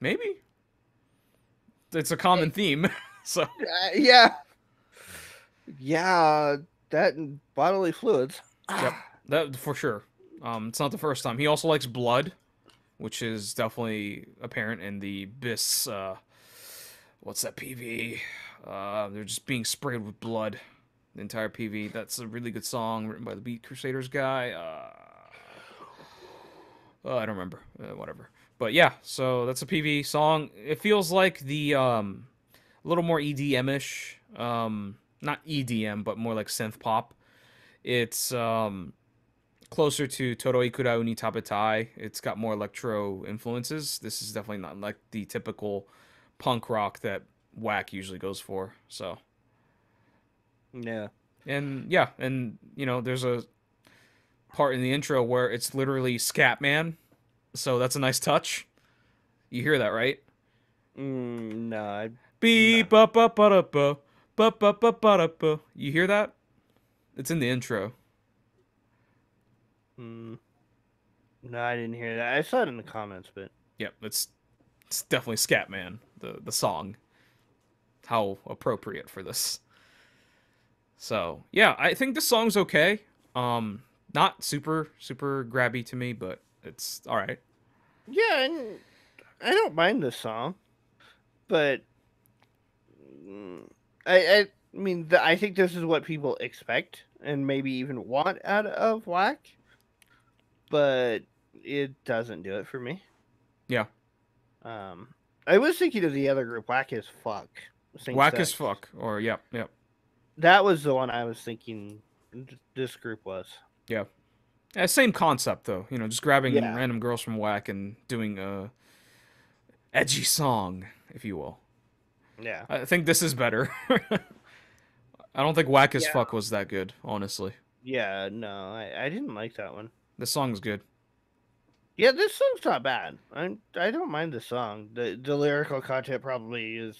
maybe it's a common theme. So Yeah, yeah, that and bodily fluids. yep, that for sure. It's not the first time. He also likes blood, which is definitely apparent in the Bis. What's that PV? They're just being sprayed with blood. The entire PV. That's a really good song written by the Beat Crusaders guy. Oh, I don't remember. Whatever. But yeah, so that's a PV song. It feels like the a little more EDM-ish. Not EDM, but more like synth pop. It's closer to Toro Ikura Uni Tabetai. It's got more electro influences. This is definitely not like the typical punk rock that Whack usually goes for. So, Yeah, and yeah, and you know, there's a part in the intro where it's literally Scatman. So that's a nice touch. You hear that, right? no, no, Beep ba ba ba da ba ba ba ba ba da ba. You hear that? It's in the intro. mm, no, I didn't hear that. I saw it in the comments, but Yep, it's definitely Scatman, the song. How appropriate for this. So yeah, I think the song's okay. Not super grabby to me, but it's all right. yeah, and I don't mind this song, but mm, I mean, I think this is what people expect and maybe even want out of Whack, but it doesn't do it for me. Yeah, Um, I was thinking of the other group, Whack as Fuck, Saint whack as Sex. fuck. Or yep, That was the one I was thinking this group was. yeah. Same concept though. You know, just grabbing Yeah, random girls from Whack and doing a edgy song, if you will. yeah, I think this is better. I don't think Whack as yeah, fuck was that good, honestly. yeah. No, I didn't like that one. This song's good. Yeah, this song's not bad. I don't mind the song. The lyrical content probably is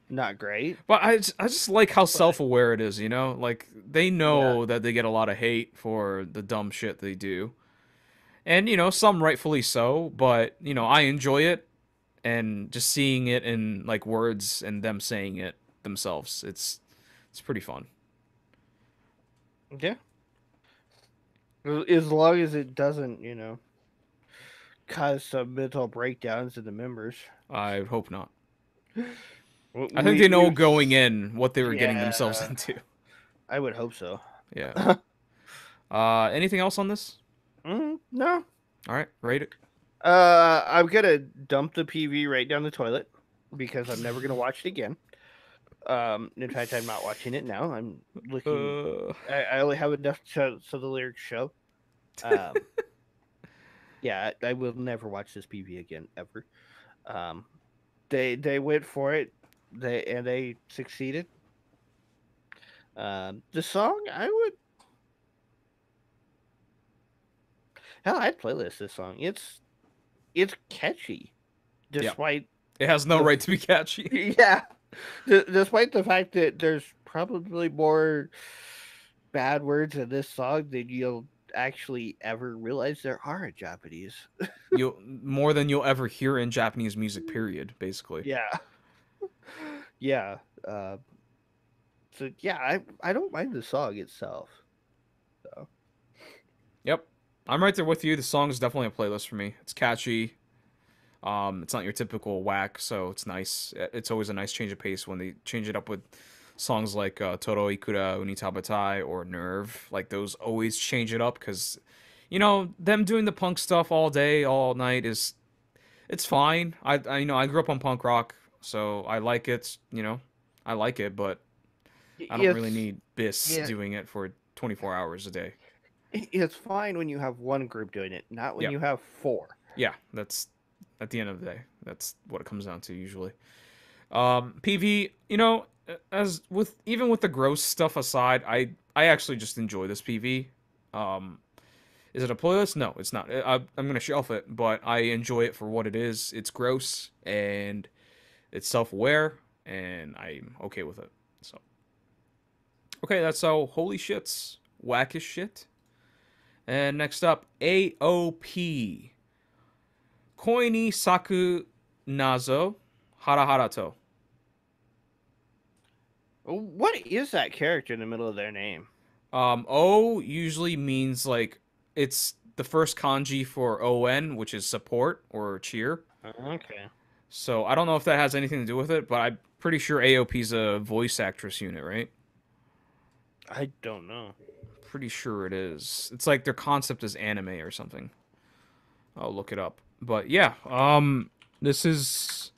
not great, But I just like how but self aware it is, you know? Like, they yeah, know that they get a lot of hate for the dumb shit they do. And, you know, some rightfully so, but, you know, I enjoy it. And just seeing it in, like, words and them saying it themselves, it's pretty fun. yeah. As long as it doesn't, cause some mental breakdowns in the members. I hope not. I think We they know we've going in what they were getting themselves yeah, into. I would hope so. Yeah. Anything else on this? No. All right, rate it. I'm gonna dump the PV right down the toilet because I'm never gonna watch it again. In fact, I'm not watching it now. I'm looking. Uh, I only have enough so the lyrics show. Um, yeah, I will never watch this PV again ever. Um, they went for it. They succeeded. The song I would hell I'd playlist this song. It's catchy, yeah, despite it has no right to be catchy. yeah, despite the fact that there's probably more bad words in this song than you'll actually ever realize there are in Japanese. You more than you'll ever hear in Japanese music. Period. Basically. Yeah, yeah. Uh, so yeah, I don't mind the song itself. So Yep, I'm right there with you. The song is definitely a playlist for me. It's catchy. It's not your typical whack, so it's nice. It's always a nice change of pace when they change it up with songs like Toro Ikura Unitabatai or Nerve. Like those always change it up because, them doing the punk stuff all day, all night is it's fine. I grew up on punk rock, so I like it. I like it, but I don't really it's need Bis yeah, doing it for 24 hours a day. it's fine when you have one group doing it, not when Yeah, you have four. yeah, that's at the end of the day. That's what it comes down to usually. PV, as with even with the gross stuff aside, I actually just enjoy this PV. Um, is it a playlist? No, it's not. I'm gonna shelf it, but I enjoy it for what it is. It's gross and it's self-aware, and I'm okay with it. So, okay, that's all. Holy shits, whack as shit. And next up, AOP. Koi ni saku nazo hara hara to. What is that character in the middle of their name? O usually means like it's the first kanji for ON, which is support or cheer. Okay, So I don't know if that has anything to do with it, but I'm pretty sure AOP's a voice actress unit, right? I don't know. Pretty sure it is. It's like their concept is anime or something. I'll look it up. But yeah, this is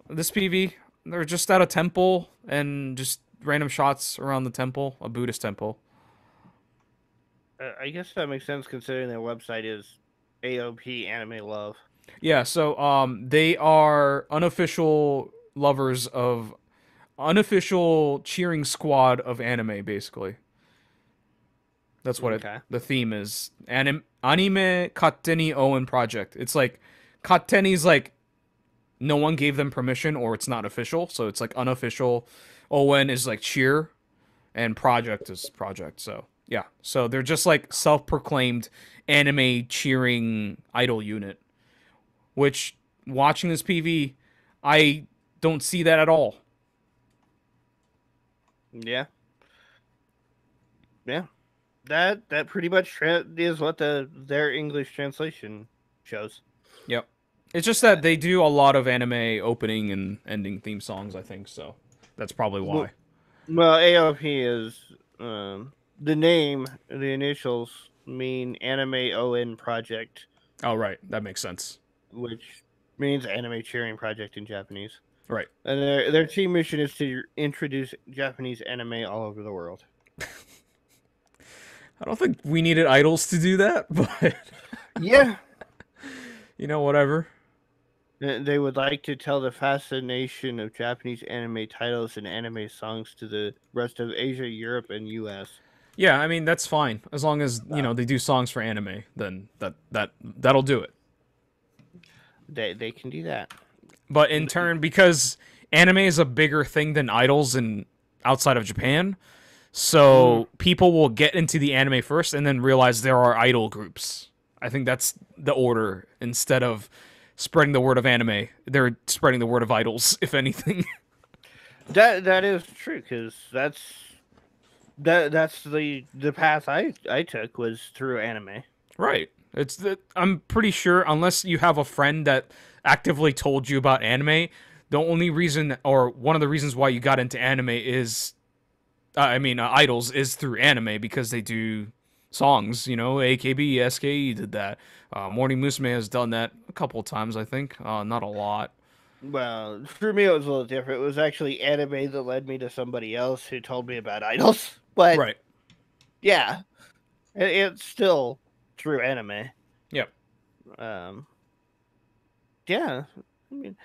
this PV. They're just at a temple and just random shots around the temple, a Buddhist temple. I guess that makes sense considering their website is AOP Anime Love. Yeah, so they are unofficial cheering squad of anime basically. That's what Okay. the theme is. Anime Katteni Owen project. It's like Katteni's like no one gave them permission or it's not official, so it's like unofficial. Owen is like cheer and project is project. So, yeah. So they're just like self-proclaimed anime cheering idol unit, which watching this PV I don't see that at all. Yeah. Yeah. That pretty much is what their English translation shows. Yep. It's just that they do a lot of anime opening and ending theme songs, I think, so that's probably Well, why. well AOP is the name, the initials mean Anime ON Project, Oh, right. That makes sense. which means Anime Cheering Project in Japanese. Right. And their team mission is to introduce Japanese anime all over the world. I don't think we needed idols to do that, but Yeah. whatever. They would like to tell the fascination of Japanese anime titles and anime songs to the rest of Asia, Europe, and US. Yeah, I mean that's fine as long as they do songs for anime. Then that'll do it. They can do that. But in turn, because anime is a bigger thing than idols in outside of Japan, so people will get into the anime first and then realize there are idol groups. I think that's the order. Instead of spreading the word of anime, they're spreading the word of idols, if anything. That is true because that's the path I took was through anime. Right. I'm pretty sure unless you have a friend that actively told you about anime, the only reason or one of the reasons why you got into anime is idols is through anime because they do songs. You know, AKB, SKE did that. Morning Musume has done that a couple of times, I think. Not a lot. Well, for me, it was a little different. It was actually anime that led me to somebody else who told me about idols. But Right. yeah, it's still through anime. Yep. Um, yeah, I mean,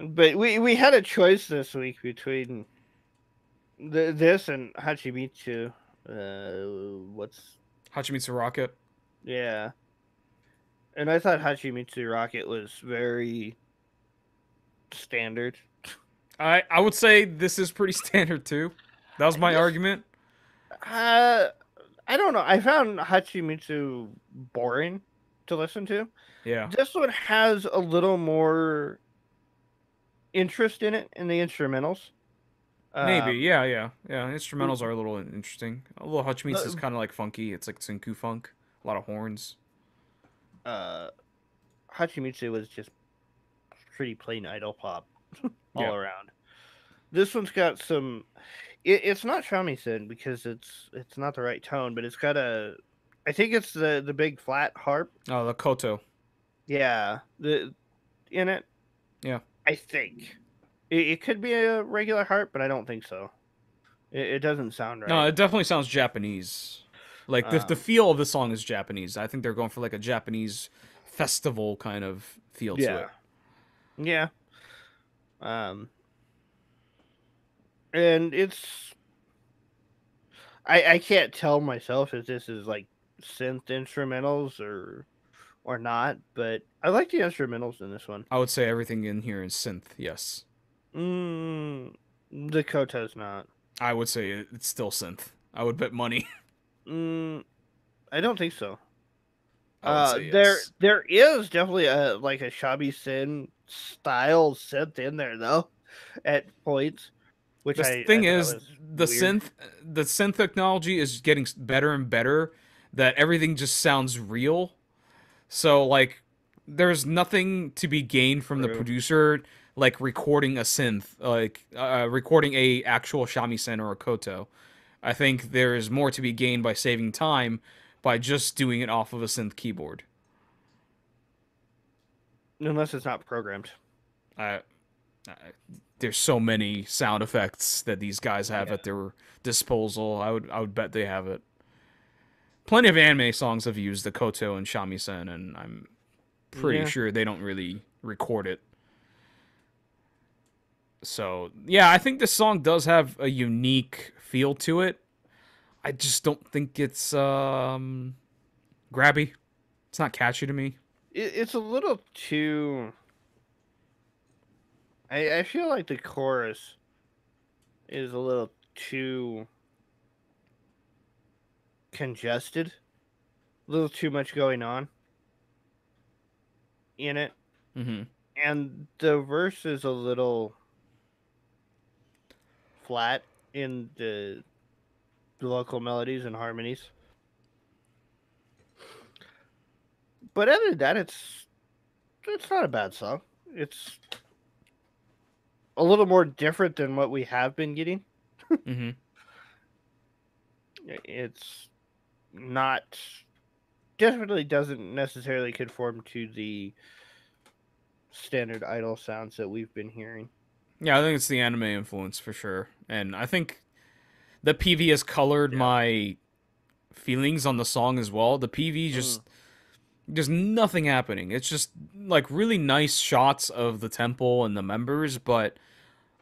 but we had a choice this week between this and Hachimitsu. What's Hachimitsu Rocket. yeah, and I thought Hachimitsu Rocket was very standard. I would say this is pretty standard too. That was my This, argument. uh, I don't know. I found Hachimitsu boring to listen to. Yeah. This one has a little more interest in it in the instrumentals. Maybe. Um, Yeah. Instrumentals are a little interesting. A little Hachimitsu is the- kind of like funky. It's like Senku funk. A lot of horns. uh, Hachimitsu was just pretty plain idol pop Yeah. all around. This one's got some. It's not shamisen because it's not the right tone, but it's got a. I think it's the big flat harp. Oh, the Koto. Yeah, the in it. Yeah. I think it could be a regular harp, but I don't think so. It doesn't sound No, right. it definitely sounds Japanese. Like the Um, feel of the song is Japanese. I think they're going for like a Japanese festival kind of feel to yeah, it. yeah. Um, and it's I can't tell myself if this is like synth instrumentals or not, but I like the instrumentals in this one. I would say everything in here is synth. Yes. Mm, the Koto's not. I would say it's still synth. I would bet money. Mm, I don't think so. I would say There yes. there is definitely a like a shabby sin style synth in there though, at points, which The I thing thought is, was the weird. synth technology is getting better and better. That everything just sounds real. So like, there's nothing to be gained from the True. producer like recording a synth, like recording a actual shamisen or a koto. I think there is more to be gained by saving time by just doing it off of a synth keyboard. Unless it's not programmed. I, I there's so many sound effects that these guys have Yeah. at their disposal. I would bet they have it. Plenty of anime songs have used the koto and shamisen, and I'm pretty Yeah. sure they don't really record it. So yeah, I think this song does have a unique feel to it. I just don't think it's grabby. It's not catchy to me. It's a little too. I feel like the chorus is a little too congested. A little too much going on in it. Mm-hmm. And the verse is a little flat in the local melodies and harmonies. But other than that, it's not a bad song. It's a little more different than what we have been getting. Mm-hmm. It's not definitely doesn't necessarily conform to the standard idol sounds that we've been hearing. Yeah, I think it's the anime influence for sure, and I think the PV has colored Yeah. my feelings on the song as well. The PV Mm. just there's nothing happening. It's just like really nice shots of the temple and the members, but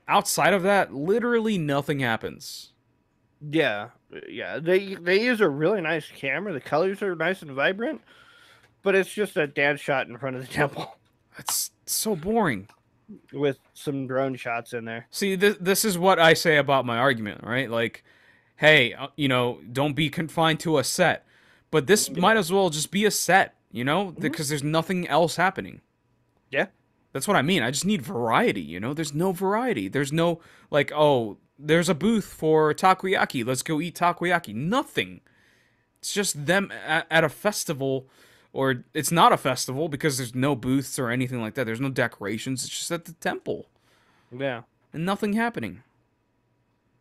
outside of that, literally nothing happens. Yeah, yeah. They use a really nice camera. The colors are nice and vibrant, but it's just a dance shot in front of the temple It's so boring. with some drone shots in there. See, this is what I say about my argument, right? Like, hey, don't be confined to a set. But this might Yeah. as well just be a set, Mhm. because there's nothing else happening. Yeah. That's what I mean. I just need variety. There's no variety. There's no, like, oh, there's a booth for takoyaki. Let's go eat takoyaki. Nothing. It's just them at a festival, or it's not a festival because there's no booths or anything like that. There's no decorations. It's just at the temple Yeah. and nothing happening.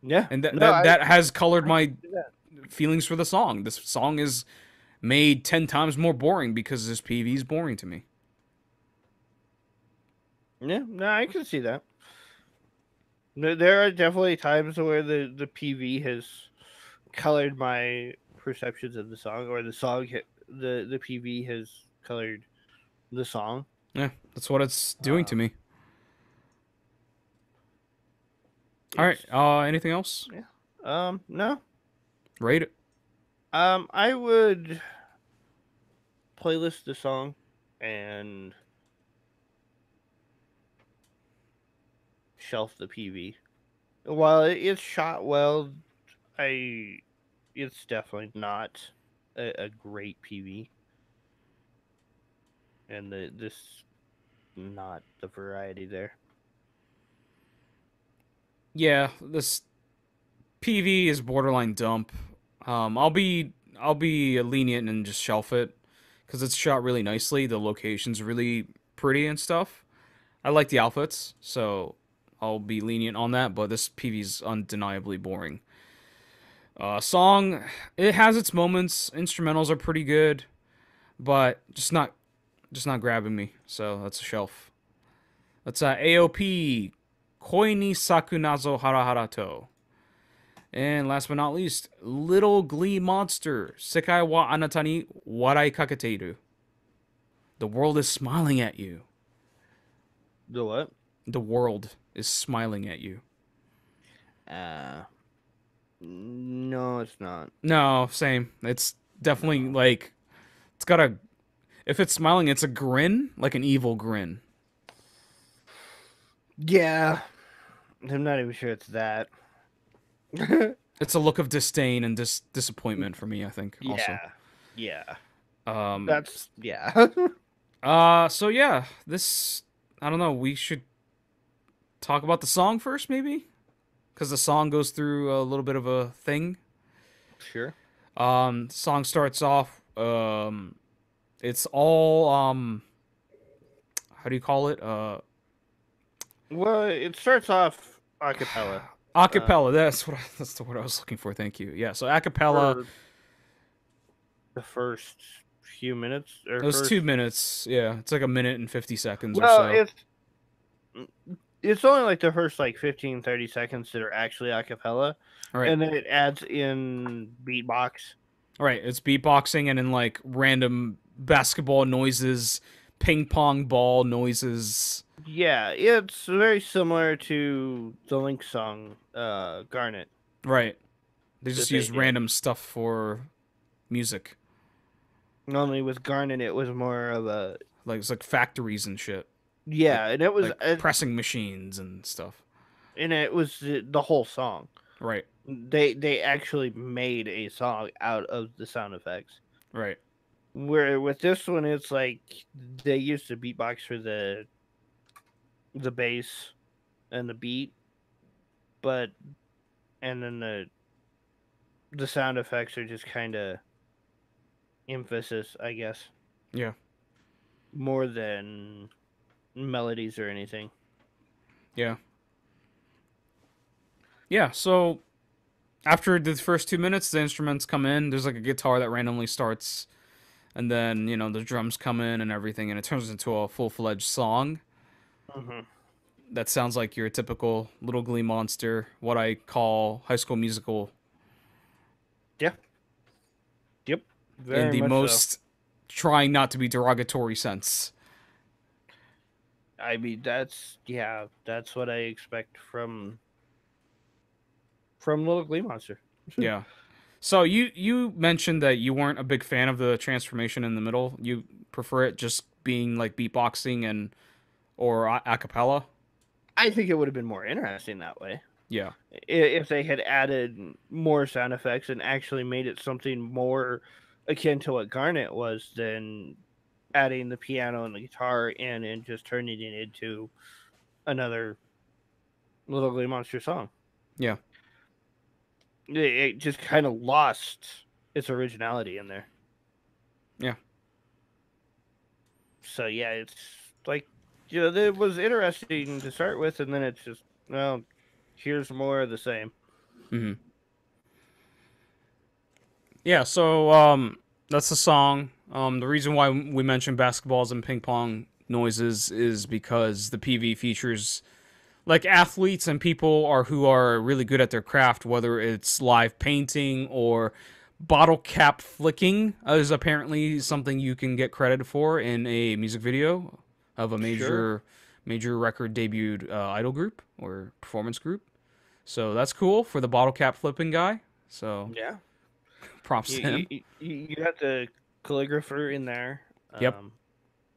Yeah. and that No, that that has colored I can my see that. feelings for the song. This song is made 10 times more boring because this PV is boring to me. Yeah, no, I can see that. There are definitely times where the PV has colored my perceptions of the song, or the PV has colored the song. Yeah, that's what it's doing to Um, me. All right. it's Anything else? yeah. No. Rate it. I would playlist the song and shelf the PV. While it's shot well, I it's definitely not a great PV, and this not the variety there. Yeah, this PV is borderline dump. I'll be lenient and just shelf it because it's shot really nicely. The location's really pretty and stuff. I like the outfits, so I'll be lenient on that. But this PV's undeniably boring. Song, it has its moments. Instrumentals are pretty good, but just not grabbing me. So that's a shelf. That's AOP Koi ni saku nazo hara hara to. And last but not least, Little Glee Monster. Sekai wa anata ni warai kaketeiru. The world is smiling at you. The what? The world is smiling at you. Uh, no, it's not. No, same. It's definitely No. like it's got a. If it's smiling, it's a grin, like an evil grin. Yeah, I'm not even sure it's that. It's a look of disdain and disappointment for me. I think also. Yeah, yeah. Um. That's yeah. So yeah, this. I don't know. We should talk about the song first, maybe, because the song goes through a little bit of a thing. Sure. Song starts off. It's all how do you call it? Well, it starts off a cappella. Acapella. That's the word I was looking for. Thank you. Yeah. So acapella. For the first few minutes It or was first. 2 minutes. Yeah, it's like a minute and 50 seconds or Well, so. it's only like the first like 15, 30 seconds that are actually a cappella, All right. and then it adds in beatbox. All right. It's beatboxing and then like random basketball noises, ping pong ball noises. Yeah, it's very similar to the Link song, Garnet, Right. They that just they use did. random stuff for music. Only with Garnet, it was more of a Like it's like factories and shit. Like yeah, and it was like pressing machines and stuff. the whole song. Right. They actually made a song out of the sound effects. Right. Where with this one, it's like they used the beatbox for the bass and the beat, but and then the sound effects are just kind of emphasis, I guess, Yeah. more than melodies or anything. Yeah. Yeah. So after the first 2 minutes, the instruments come in. There's like a guitar that randomly starts, and then the drums come in and everything, and it turns into a full-fledged song Hmm. that sounds like your typical Little Glee Monster, what I call High School Musical, Yeah. Yep. in Very the much so. most trying not to be derogatory sense. I mean, that's what I expect from Little Glee Monster. Yeah. So you mentioned that you weren't a big fan of the transformation in the middle. You prefer it just being like beatboxing and or a cappella. I think it would have been more interesting that way Yeah. if they had added more sound effects and actually made it something more akin to what Garnet was than adding the piano and the guitar in and just turning it into another Little Glee Monster song. Yeah. It just kind of lost its originality in there. Yeah. So yeah, it's like it was interesting to start with, and then it's just well, here's more of the same. Hmm. Yeah, so that's the song. The reason why we mention basketballs and ping pong noises is because the PV features like athletes and people are who are really good at their craft, whether it's live painting or bottle cap flicking is apparently something you can get credit for in a music video of a Sure. major record debuted idol group or performance group. So that's cool for the bottle cap flipping guy. So Yeah. props You to him. you got the calligrapher in there. Yep.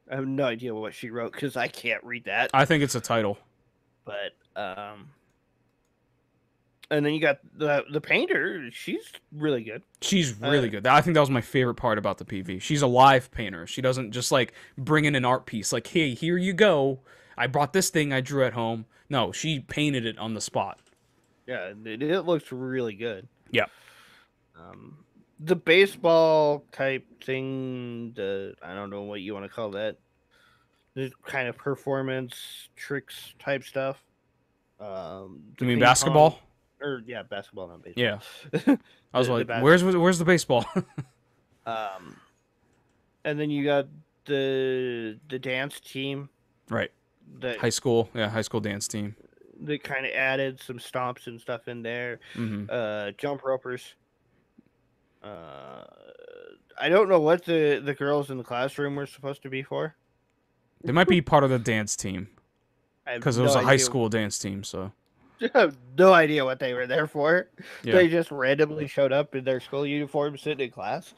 I have no idea what she wrote because I can't read that. I think it's a title. But and then you got the painter. She's really good. She's Uh, really good. I think that was my favorite part about the PV. She's a live painter. She doesn't just like bring in an art piece like, "Hey, here you go. I brought this thing I drew at home." No, she painted it on the spot. yeah, it looks really good. Yeah. Um, the baseball type thing. The I don't know what you want to call that. The kind of performance tricks type stuff. You The mean ping pong basketball? or yeah, basketball, not baseball. Yeah. I was The like, bas- "Where's the baseball?" um, and then you got the dance team Right. that High school. Yeah, high school dance team. kind of added some stomps and stuff in there. Mhm. Jump ropers. Uh, I don't know what the girls in the classroom were supposed to be for. They might be part of the dance team I have cuz it was no a high idea. school dance team, so. I have no idea what they were there for. Yeah. They just randomly showed up in their school uniform, sitting in class.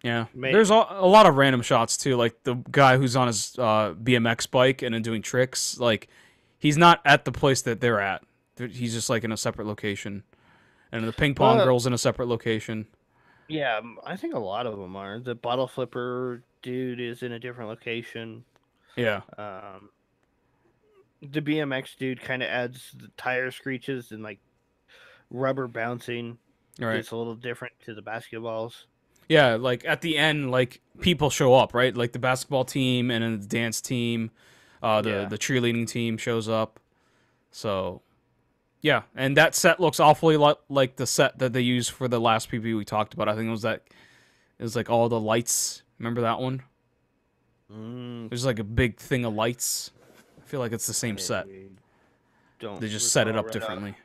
Yeah, May, there's a lot of random shots too. Like the guy who's on his BMX bike and then doing tricks. Like he's not at the place that they're at. He's just like in a separate location. And the ping pong well, girl's in a separate location. yeah, I think a lot of them are. The bottle flipper dude is in a different location. Yeah, Um, the BMX dude kind of adds the tire screeches and like rubber bouncing. all right. It's a little different to the basketballs. Yeah, like at the end, like people show up, right? Like the basketball team and then the dance team, Yeah. the cheerleading team shows up. So yeah, and that set looks awfully like the set that they used for the last PV we talked about. I think it was like all the lights. Remember that one? Mm, There's like a big thing of lights. I feel like it's the same set. I don't They just set it recall up right off. differently.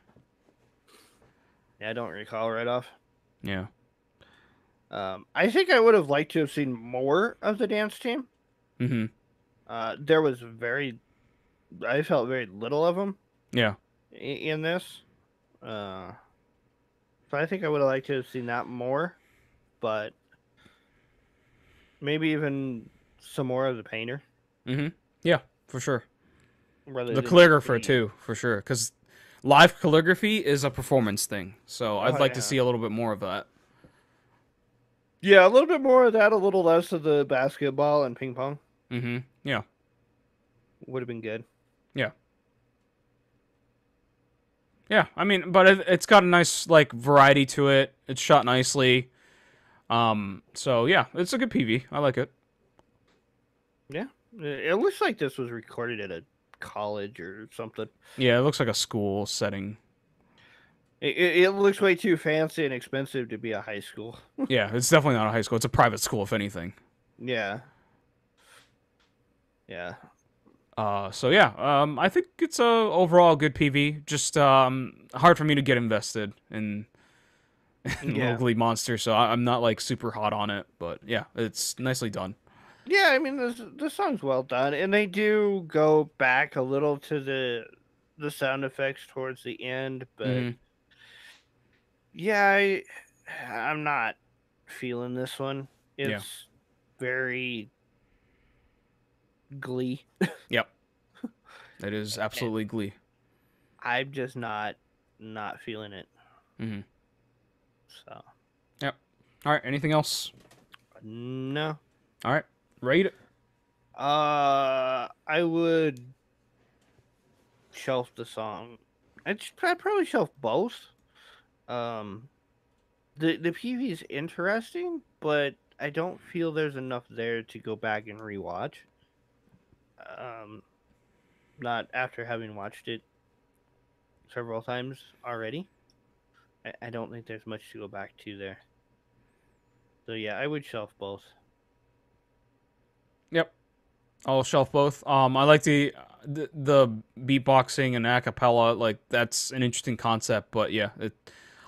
Yeah, I don't recall right off. Yeah. I think I would have liked to have seen more of the dance team. Mhm. There was I felt very little of them Yeah. in this. Uh, so I think I would have liked to have seen that more, but maybe even some more of the painter Mhm. Yeah, for sure. rather The than just calligrapher being. too, for sure, cuz live calligraphy is a performance thing. So I'd Oh like to yeah, see a little bit more of that. yeah, a little bit more of that, a little less of the basketball and ping pong Mhm. Yeah. would have been good. Yeah. Yeah, I mean, but it's got a nice like variety to it. It's shot nicely. So yeah, it's a good PV. I like it. Yeah, it looks like this was recorded at a college or something. Yeah, it looks like a school setting. It looks way too fancy and expensive to be a high school. Yeah, it's definitely not a high school. It's a private school if anything. Yeah, yeah, So yeah, I think it's a overall good PV. Just hard for me to get invested in, Little yeah, Glee Monster, so I'm not like super hot on it. But yeah, it's nicely done. yeah. I mean, the song's well done, and they do go back a little to the sound effects towards the end, but Hmm. yeah, I'm not feeling this one. Yeah. It's very Glee. Yep. It is And absolutely Glee. I'm just not feeling it. Hmm. So Yep. All right. Anything else? no. All right. Rate it. I would shelf the song. I'd probably shelf both. Um, the PV is interesting, but I don't feel there's enough there to go back and rewatch. Um, not after having watched it several times already. I don't think there's much to go back to there. So yeah, I would shelf both. Yep. I'll shelf both. I like the beatboxing and acapella. Like that's an interesting concept, but yeah,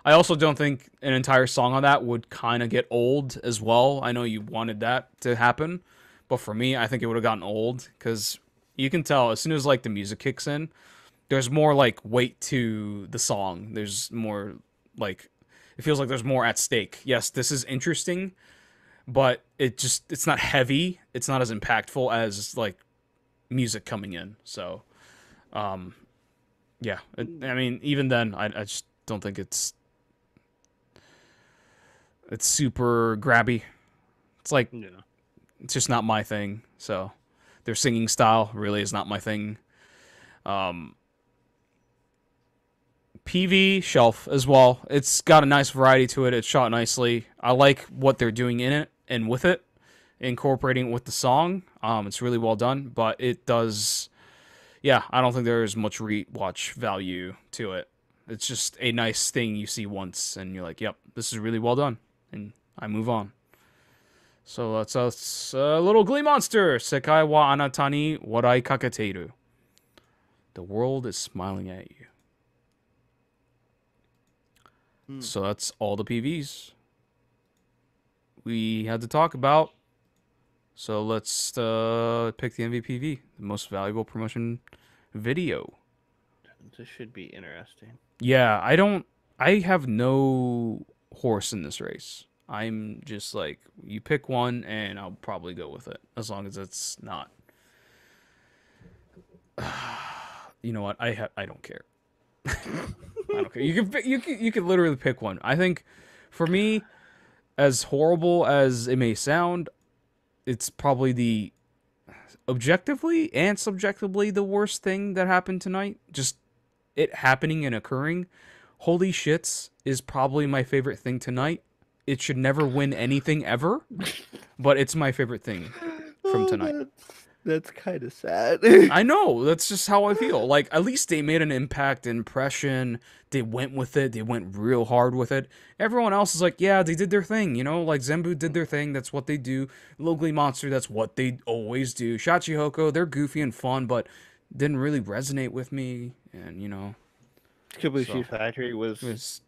I also don't think an entire song on that would kind of get old as well. I know you wanted that to happen, but for me, I think it would have gotten old because you can tell as soon as like the music kicks in, there's more like weight to the song. There's more like it feels like there's more at stake. Yes, this is interesting, but it's not heavy. It's not as impactful as like music coming in. So, um, yeah. I mean, even then, I just don't think it's super grabby. It's like Yeah. it's just not my thing. So, their singing style really is not my thing. Um, PV shelf as well. It's got a nice variety to it. It's shot nicely. I like what they're doing in it and with it, incorporating it with the song. It's really well done, but it does. Yeah, I don't think there's much rewatch value to it. It's just a nice thing you see once, and you're like, "Yep, this is really well done," and I move on. So that's us. Little Glee Monster. Sekai wa anata ni warai kaketeru. The world is smiling at you. So that's all the PVs we had to talk about. So let's pick the MVPV, the most valuable promotion video. This should be interesting. Yeah, I have no horse in this race. I'm just like, you pick one and I'll probably go with it as long as it's not. You know what? I don't care. I don't care. You can literally pick one. I think for me, as horrible as it may sound, it's probably the objectively and subjectively the worst thing that happened tonight. Just it happening and occurring. Holy shits is probably my favorite thing tonight. It should never win anything ever, but it's my favorite thing from tonight. That's kind of sad. I know, that's just how I feel. Like, at least they made an impact, impression. They went with it. They went real hard with it. Everyone else is like, yeah, they did their thing, you know? Like, Zenbu did their thing. That's what they do. Little Glee Monster, that's what they always do. Syachihoko, they're goofy and fun, but didn't really resonate with me. And, you know. Kobushi Factory It was was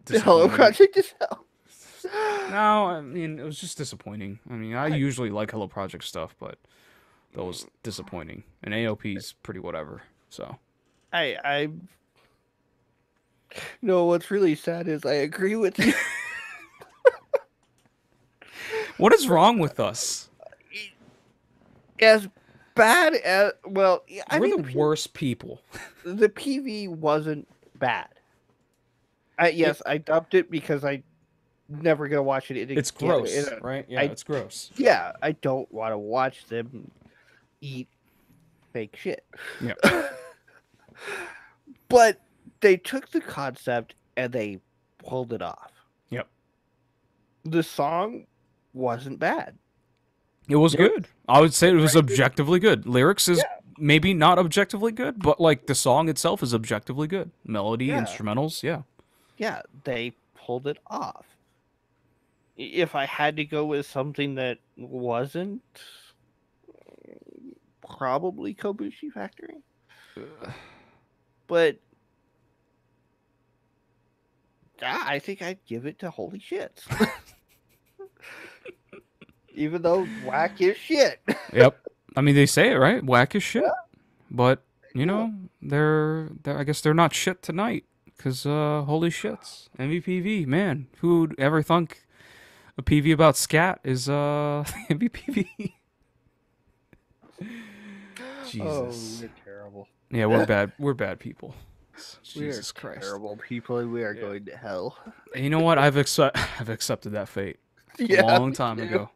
the Hello Project as hell. No, I mean, it was just disappointing. I mean, I usually like Hello Project stuff, but that was disappointing. And AOP's pretty whatever. So I no, what's really sad is I agree with you. what is wrong with us? As bad as well, I We're mean, the worst people. The PV wasn't bad. I dubbed it because I never gonna watch it. It's gross, right? Yeah, it's gross. Yeah, I don't want to watch them eat fake shit. Yeah. But they took the concept and they pulled it off. Yep. The song wasn't bad. It was good. I would say it was objectively good. Lyrics is maybe not objectively good, but like the song itself is objectively good. Melody, instrumentals, yeah. Yeah, they pulled it off. If I had to go with something that wasn't, probably Kobushi Factory. But I think I'd give it to Holy Shits. Even though whack is shit. Yep. I mean, they say it, right? Whack is shit. Yeah. But, you know, they're I guess they're not shit tonight. Because, holy shits. MVPV, man. Who would ever think a PV about scat is, MVPV? Jesus. Oh, we're terrible. Yeah, we're bad people. Jesus Christ. Terrible people, and we are going to hell. And you know what? I've accepted that fate a long time ago.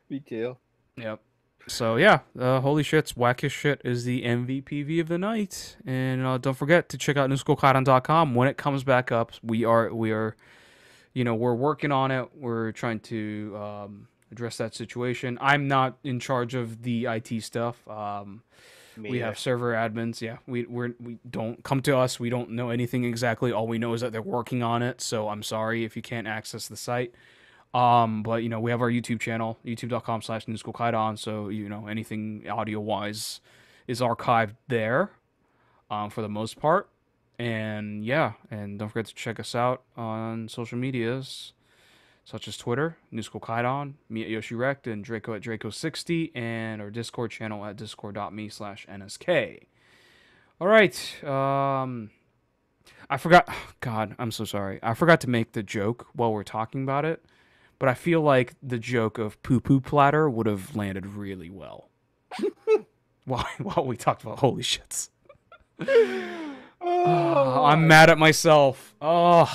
Me too. Yep. So yeah, holy shit's wackish shit is the MVPV of the night, and don't forget to check out newschoolkaidan.com when it comes back up. We are, you know, we're working on it. We're trying to address that situation. I'm not in charge of the IT stuff. Me We either. have server admins. Yeah, we don't come to us. We don't know anything exactly. All we know is that they're working on it. So I'm sorry if you can't access the site. But we have our YouTube channel, youtube.com/Schook Kaidan. So anything audio wise is archived there, for the most part. And yeah, and don't forget to check us out on social medias such as Twitter, Schook Kaidan, me at YoshiRect, and Draco at Draco60, and our Discord channel at discord.me/NSK. All right. I forgot. God, I'm so sorry. I forgot to make the joke while we're talking about it, but I feel like the joke of poo poo platter would have landed really well while we talked about holy shits. I'm mad at myself. Oh,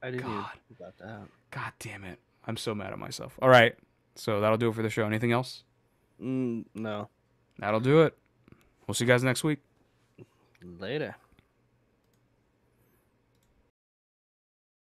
I didn't even God. think about that. God damn it. I'm so mad at myself. All right. So that'll do it for the show. Anything else? No. That'll do it. We'll see you guys next week. Later.